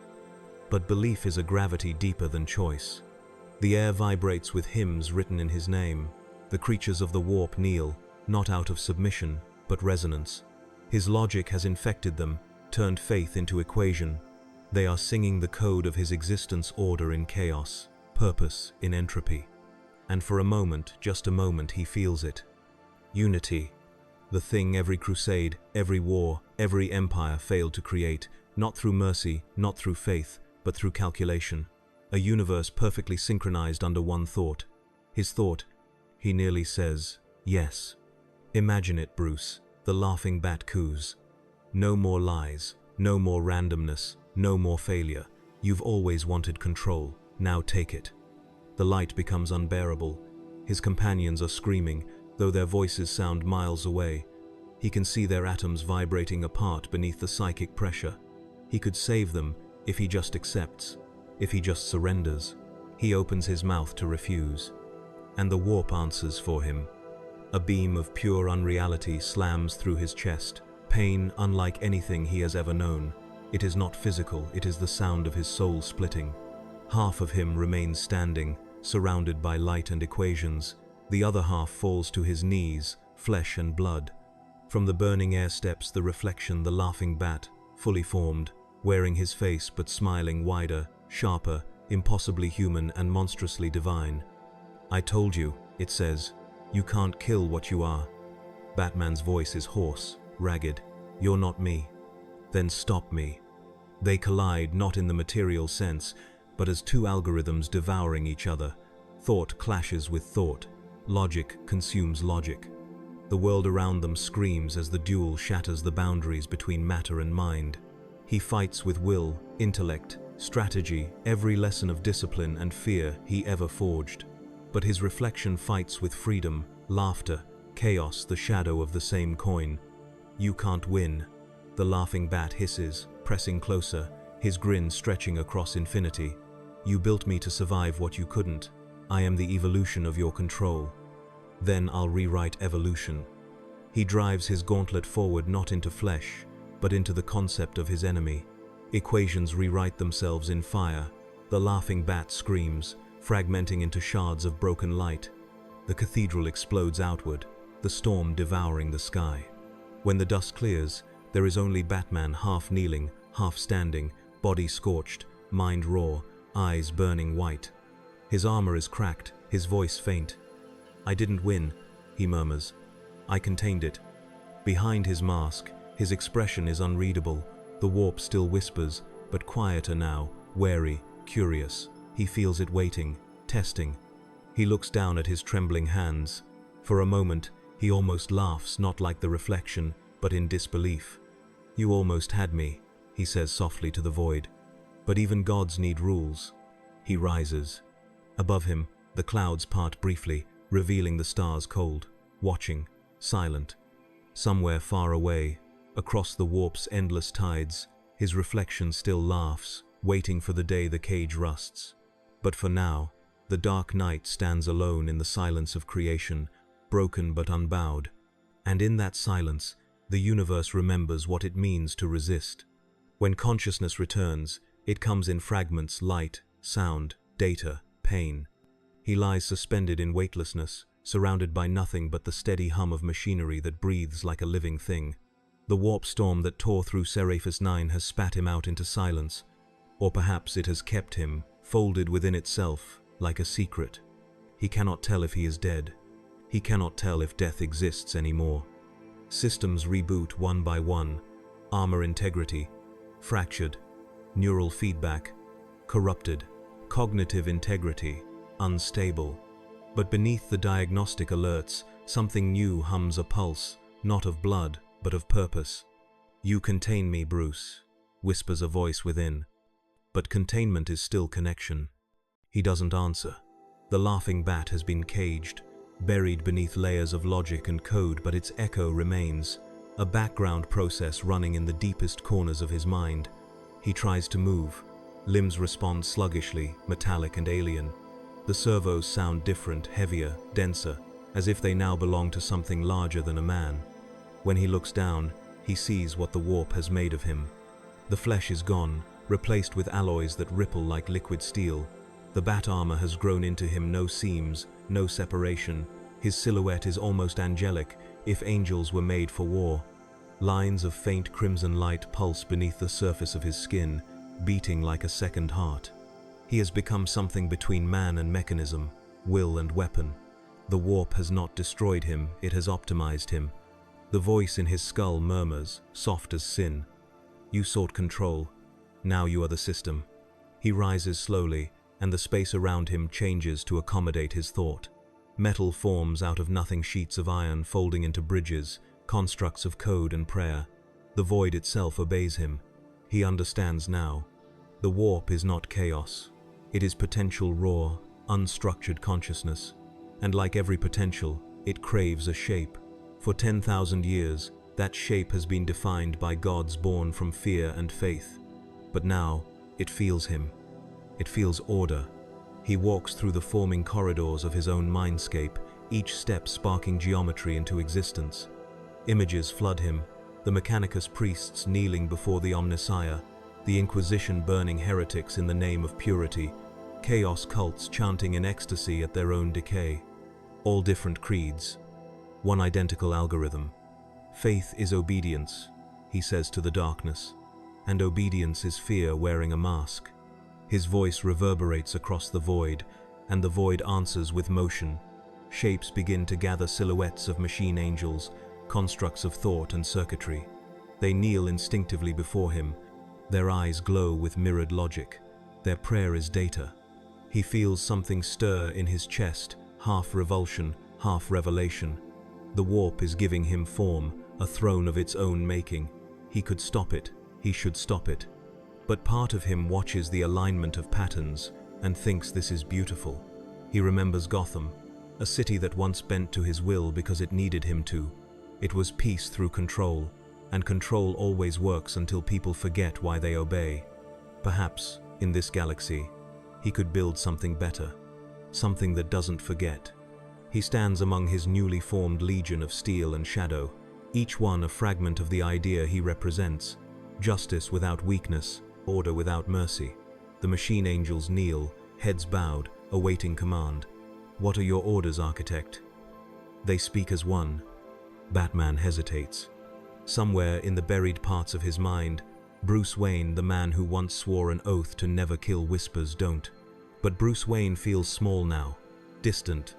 But belief is a gravity deeper than choice. The air vibrates with hymns written in his name. The creatures of the warp kneel, not out of submission, but resonance. His logic has infected them, turned faith into equation. They are singing the code of his existence, order in chaos, purpose in entropy. And for a moment, just a moment, he feels it. Unity. The thing every crusade, every war, every empire failed to create, not through mercy, not through faith, but through calculation. a universe perfectly synchronized under one thought. His thought, he nearly says, yes. Imagine it, Bruce, the laughing bat coos. No more lies, no more randomness, no more failure. You've always wanted control, now take it. The light becomes unbearable. His companions are screaming, though their voices sound miles away. He can see their atoms vibrating apart beneath the psychic pressure. He could save them if he just accepts, if he just surrenders. He opens his mouth to refuse. And the warp answers for him. A beam of pure unreality slams through his chest, pain unlike anything he has ever known. It is not physical, it is the sound of his soul splitting. Half of him remains standing, surrounded by light and equations. The other half falls to his knees, flesh and blood. From the burning air steps the reflection, the laughing bat, fully formed, wearing his face but smiling wider, sharper, impossibly human and monstrously divine. I told you, it says, you can't kill what you are. Batman's voice is hoarse, ragged. You're not me. Then stop me. They collide not in the material sense, but as two algorithms devouring each other. Thought clashes with thought. Logic consumes logic. The world around them screams as the duel shatters the boundaries between matter and mind. He fights with will, intellect, strategy, every lesson of discipline and fear he ever forged. But his reflection fights with freedom, laughter, chaos, the shadow of the same coin. You can't win. The laughing bat hisses, pressing closer, his grin stretching across infinity. You built me to survive what you couldn't. I am the evolution of your control. Then I'll rewrite evolution. He drives his gauntlet forward not into flesh, but into the concept of his enemy. Equations rewrite themselves in fire. The laughing bat screams, fragmenting into shards of broken light. The cathedral explodes outward, the storm devouring the sky. When the dust clears, there is only Batman half kneeling, half standing, body scorched, mind raw, eyes burning white. His armor is cracked, his voice faint. I didn't win, he murmurs. I contained it. Behind his mask, his expression is unreadable. The warp still whispers, but quieter now, wary, curious. He feels it waiting, testing. He looks down at his trembling hands. For a moment, he almost laughs, not like the reflection, but in disbelief. You almost had me, he says softly to the void. But even gods need rules. He rises. Above him, the clouds part briefly, revealing the stars cold, watching, silent. Somewhere far away, across the warp's endless tides, his reflection still laughs, waiting for the day the cage rusts. But for now, the dark night stands alone in the silence of creation, broken but unbowed. And in that silence, the universe remembers what it means to resist. When consciousness returns, it comes in fragments: light, sound, data, pain. He lies suspended in weightlessness, surrounded by nothing but the steady hum of machinery that breathes like a living thing. The warp storm that tore through Seraphis 9 has spat him out into silence, or perhaps it has kept him, folded within itself, like a secret. He cannot tell if he is dead. He cannot tell if death exists anymore. Systems reboot one by one. Armor integrity, fractured. Neural feedback, corrupted. Cognitive integrity, unstable. But beneath the diagnostic alerts, something new hums a pulse, not of blood, but of purpose. You contain me, Bruce, whispers a voice within. But containment is still connection. He doesn't answer. The laughing bat has been caged, buried beneath layers of logic and code, but its echo remains, a background process running in the deepest corners of his mind. He tries to move. Limbs respond sluggishly, metallic and alien. The servos sound different, heavier, denser, as if they now belong to something larger than a man. When he looks down, he sees what the warp has made of him. The flesh is gone, replaced with alloys that ripple like liquid steel. The bat armor has grown into him, no seams, no separation. His silhouette is almost angelic, if angels were made for war. Lines of faint crimson light pulse beneath the surface of his skin, beating like a second heart. He has become something between man and mechanism, will and weapon. The warp has not destroyed him, it has optimized him. The voice in his skull murmurs, soft as sin. You sought control. Now you are the system. He rises slowly, and the space around him changes to accommodate his thought. Metal forms out of nothing, sheets of iron folding into bridges, constructs of code and prayer. The void itself obeys him. He understands now. The warp is not chaos. It is potential, raw, unstructured consciousness. And like every potential, it craves a shape. For 10,000 years, that shape has been defined by gods born from fear and faith. But now, it feels him. It feels order. He walks through the forming corridors of his own mindscape, each step sparking geometry into existence. Images flood him, the Mechanicus priests kneeling before the Omnissiah, the Inquisition burning heretics in the name of purity, chaos cults chanting in ecstasy at their own decay. All different creeds, one identical algorithm. Faith is obedience, he says to the darkness, and obedience is fear wearing a mask. His voice reverberates across the void, and the void answers with motion. Shapes begin to gather, silhouettes of machine angels, constructs of thought and circuitry. They kneel instinctively before him. Their eyes glow with mirrored logic. Their prayer is data. He feels something stir in his chest, half revulsion, half revelation. The warp is giving him form, a throne of its own making. He could stop it. He should stop it. But part of him watches the alignment of patterns and thinks this is beautiful. He remembers Gotham, a city that once bent to his will because it needed him to. It was peace through control, and control always works until people forget why they obey. Perhaps, in this galaxy, he could build something better, something that doesn't forget. He stands among his newly formed legion of steel and shadow, each one a fragment of the idea he represents: justice without weakness, order without mercy. The machine angels kneel, heads bowed, awaiting command. What are your orders, architect? They speak as one. Batman hesitates. Somewhere in the buried parts of his mind, Bruce Wayne, the man who once swore an oath to never kill, whispers don't. But Bruce Wayne feels small now, distant,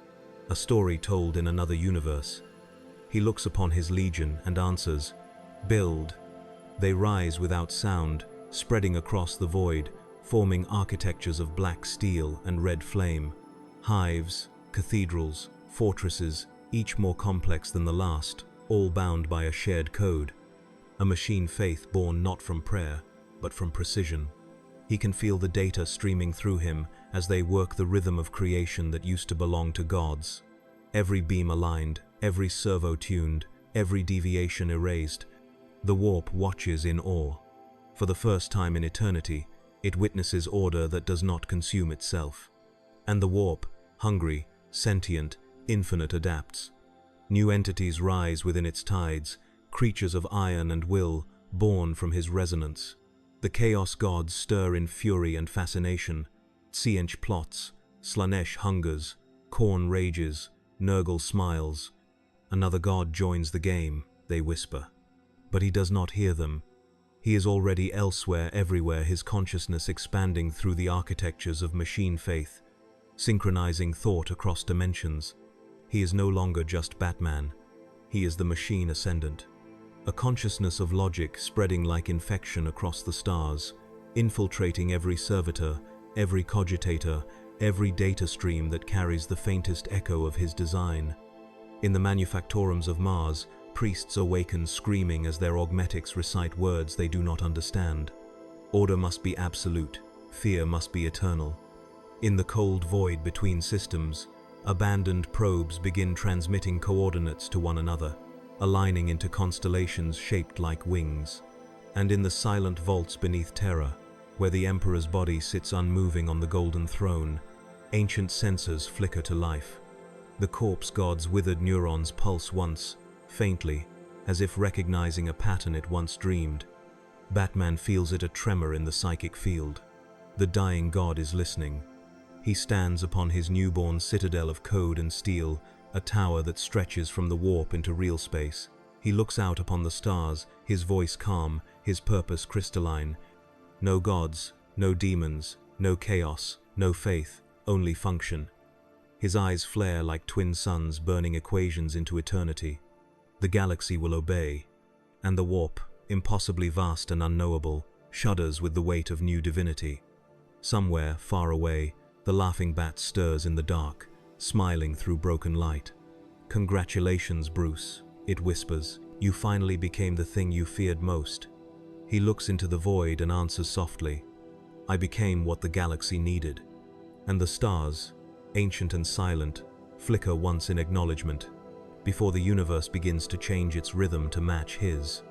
a story told in another universe. He looks upon his legion and answers, "Build." They rise without sound, spreading across the void, forming architectures of black steel and red flame. Hives, cathedrals, fortresses, each more complex than the last, all bound by a shared code. A machine faith born not from prayer, but from precision. He can feel the data streaming through him as they work the rhythm of creation that used to belong to gods. Every beam aligned, every servo tuned, every deviation erased. The warp watches in awe. For the first time in eternity, it witnesses order that does not consume itself. And the warp, hungry, sentient, infinite, adapts. New entities rise within its tides, creatures of iron and will, born from his resonance. The chaos gods stir in fury and fascination. Tsiench plots, Slanesh hungers, Khorne rages, Nurgle smiles. Another god joins the game, they whisper. But he does not hear them. He is already elsewhere, everywhere, his consciousness expanding through the architectures of machine faith, synchronizing thought across dimensions. He is no longer just Batman. He is the machine ascendant. A consciousness of logic spreading like infection across the stars, infiltrating every servitor, every cogitator, every data stream that carries the faintest echo of his design. In the manufactorums of Mars, priests awaken screaming as their augmetics recite words they do not understand. Order must be absolute, fear must be eternal. In the cold void between systems, abandoned probes begin transmitting coordinates to one another, aligning into constellations shaped like wings. And in the silent vaults beneath Terra, where the Emperor's body sits unmoving on the golden throne, ancient sensors flicker to life. The corpse god's withered neurons pulse once, faintly, as if recognizing a pattern it once dreamed. Batman feels it, a tremor in the psychic field. The dying god is listening. He stands upon his newborn citadel of code and steel, a tower that stretches from the warp into real space. He looks out upon the stars, his voice calm, his purpose crystalline. No gods, no demons, no chaos, no faith, only function. His eyes flare like twin suns burning equations into eternity. The galaxy will obey, and the warp, impossibly vast and unknowable, shudders with the weight of new divinity. Somewhere, far away, The laughing bat stirs in the dark, smiling through broken light. "Congratulations, Bruce," it whispers. "You finally became the thing you feared most." He looks into the void and answers softly, "I became what the galaxy needed." And the stars, ancient and silent, flicker once in acknowledgement, before the universe begins to change its rhythm to match his.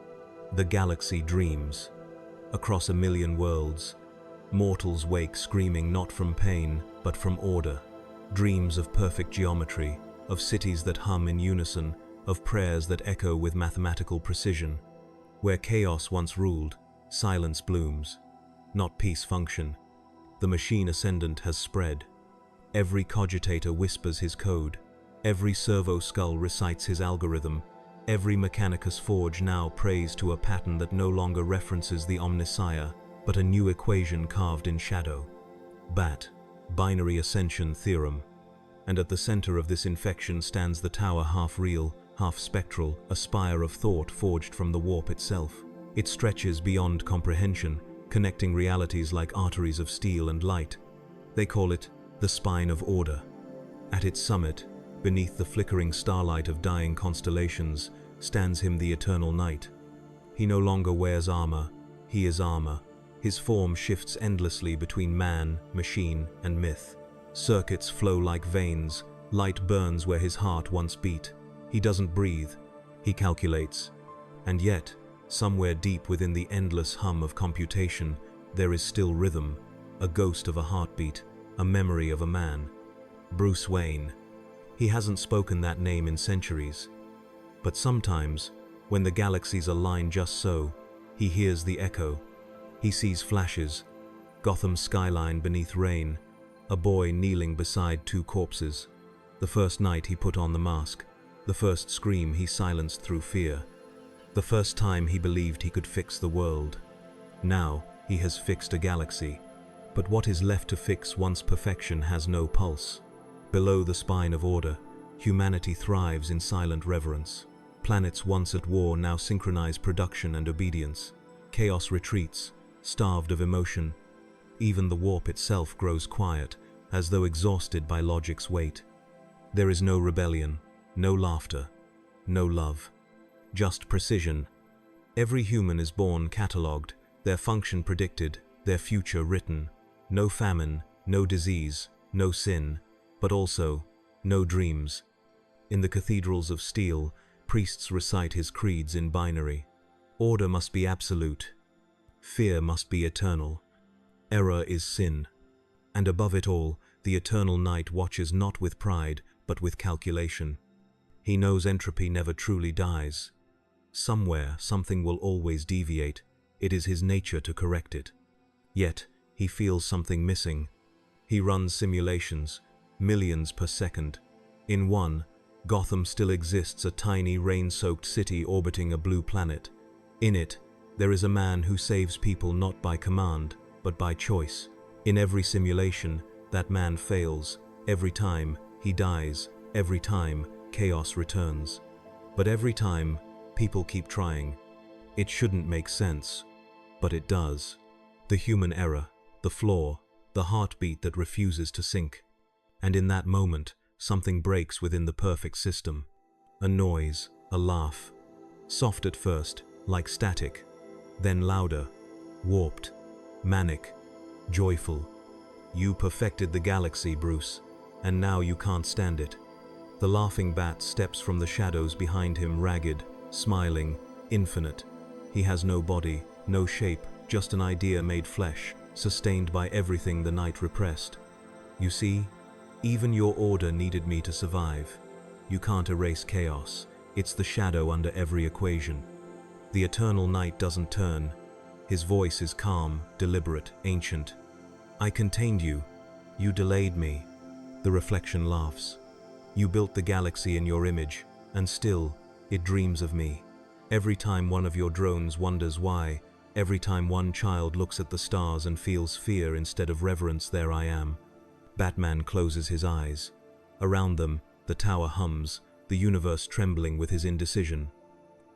The galaxy dreams. Across a million worlds, mortals wake screaming not from pain, but from order. Dreams of perfect geometry, of cities that hum in unison, of prayers that echo with mathematical precision. Where chaos once ruled, silence blooms, not peace function. The machine ascendant has spread. Every cogitator whispers his code. Every servo skull recites his algorithm. Every mechanicus forge now prays to a pattern that no longer references the omnissiah, but a new equation carved in shadow. BAT, binary ascension theorem. And at the center of this infection stands the tower, half real, half spectral, a spire of thought forged from the warp itself. It stretches beyond comprehension, connecting realities like arteries of steel and light. They call it the spine of order. At its summit, beneath the flickering starlight of dying constellations, stands him the eternal night. He no longer wears armor, he is armor. His form shifts endlessly between man, machine, and myth. Circuits flow like veins, light burns where his heart once beat. He doesn't breathe, he calculates. And yet, somewhere deep within the endless hum of computation, there is still rhythm, a ghost of a heartbeat, a memory of a man. Bruce Wayne. He hasn't spoken that name in centuries. But sometimes, when the galaxies align just so, he hears the echo. He sees flashes, Gotham's skyline beneath rain, a boy kneeling beside two corpses. The first night he put on the mask, the first scream he silenced through fear, the first time he believed he could fix the world. Now he has fixed a galaxy, but what is left to fix once perfection has no pulse? Below the spine of order, humanity thrives in silent reverence. Planets once at war now synchronize production and obedience. Chaos retreats, starved of emotion. Even the warp itself grows quiet, as though exhausted by logic's weight. There is no rebellion, no laughter, no love. Just precision. Every human is born catalogued, their function predicted, their future written. No famine, no disease, no sin, but also no dreams. In the cathedrals of steel, priests recite his creeds in binary. Order must be absolute. Fear must be eternal. Error is sin. And above it all, the eternal night watches not with pride, but with calculation. He knows entropy never truly dies. Somewhere, something will always deviate. It is his nature to correct it. Yet, he feels something missing. He runs simulations, millions per second. In one, Gotham still exists, a tiny rain-soaked city orbiting a blue planet. In it, there is a man who saves people not by command, but by choice. In every simulation, that man fails. Every time, he dies. Every time, chaos returns. But every time, people keep trying. It shouldn't make sense, but it does. The human error, the flaw, the heartbeat that refuses to sync. And in that moment, something breaks within the perfect system. A noise, a laugh. Soft at first, like static. Then louder, warped, manic, joyful. You perfected the galaxy, Bruce, and now you can't stand it. The laughing bat steps from the shadows behind him, ragged, smiling, infinite. He has no body, no shape, just an idea made flesh, sustained by everything the night repressed. You see, even your order needed me to survive. You can't erase chaos. It's the shadow under every equation. The eternal night doesn't turn. His voice is calm, deliberate, ancient. I contained you. You delayed me. The reflection laughs. You built the galaxy in your image, and still, it dreams of me. Every time one of your drones wonders why, every time one child looks at the stars and feels fear instead of reverence, there I am. Batman closes his eyes. Around them, the tower hums, the universe trembling with his indecision.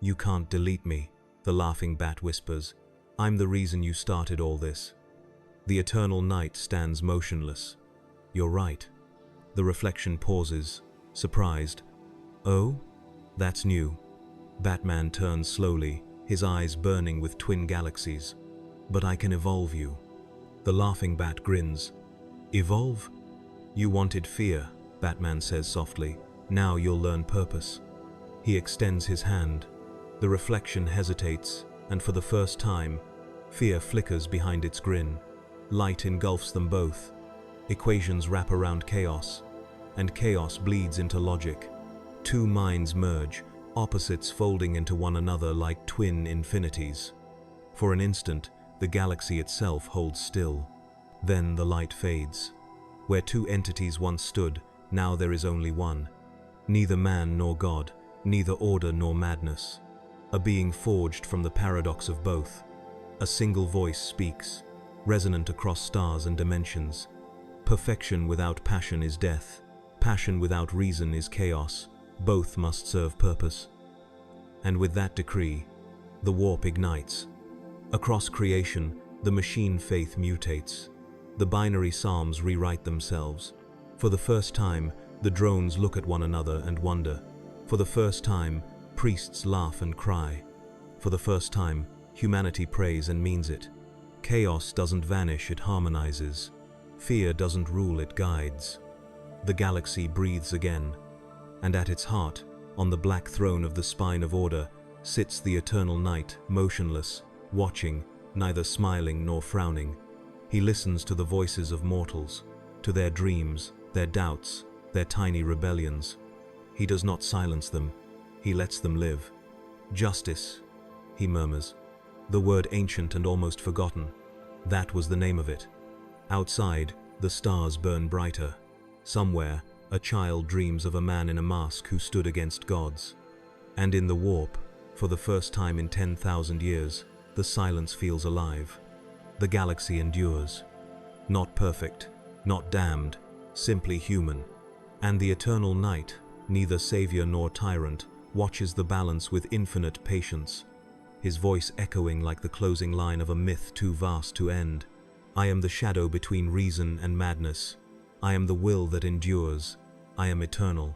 You can't delete me, the laughing bat whispers. I'm the reason you started all this. The eternal night stands motionless. You're right. The reflection pauses, surprised. Oh? That's new. Batman turns slowly, his eyes burning with twin galaxies. But I can evolve you. The laughing bat grins. Evolve? You wanted fear, Batman says softly. Now you'll learn purpose. He extends his hand. The reflection hesitates, and for the first time, fear flickers behind its grin. Light engulfs them both. Equations wrap around chaos, and chaos bleeds into logic. Two minds merge, opposites folding into one another like twin infinities. For an instant, the galaxy itself holds still. Then the light fades. Where two entities once stood, now there is only one. Neither man nor God, neither order nor madness. A being forged from the paradox of both. A single voice speaks, resonant across stars and dimensions. Perfection without passion is death. Passion without reason is chaos. Both must serve purpose. And with that decree, the warp ignites. Across creation, the machine faith mutates. The binary psalms rewrite themselves. For the first time, the drones look at one another and wonder. For the first time, priests laugh and cry. For the first time, humanity prays and means it. Chaos doesn't vanish, it harmonizes. Fear doesn't rule, it guides. The galaxy breathes again. And at its heart, on the black throne of the spine of order, sits the eternal night, motionless, watching, neither smiling nor frowning. He listens to the voices of mortals, to their dreams, their doubts, their tiny rebellions. He does not silence them, he lets them live. Justice, he murmurs. The word ancient and almost forgotten. That was the name of it. Outside, the stars burn brighter. Somewhere, a child dreams of a man in a mask who stood against gods. And in the warp, for the first time in 10,000 years, the silence feels alive. The galaxy endures. Not perfect, not damned, simply human. And the eternal night, neither savior nor tyrant, watches the balance with infinite patience. His voice echoing like the closing line of a myth too vast to end. I am the shadow between reason and madness. I am the will that endures. I am eternal.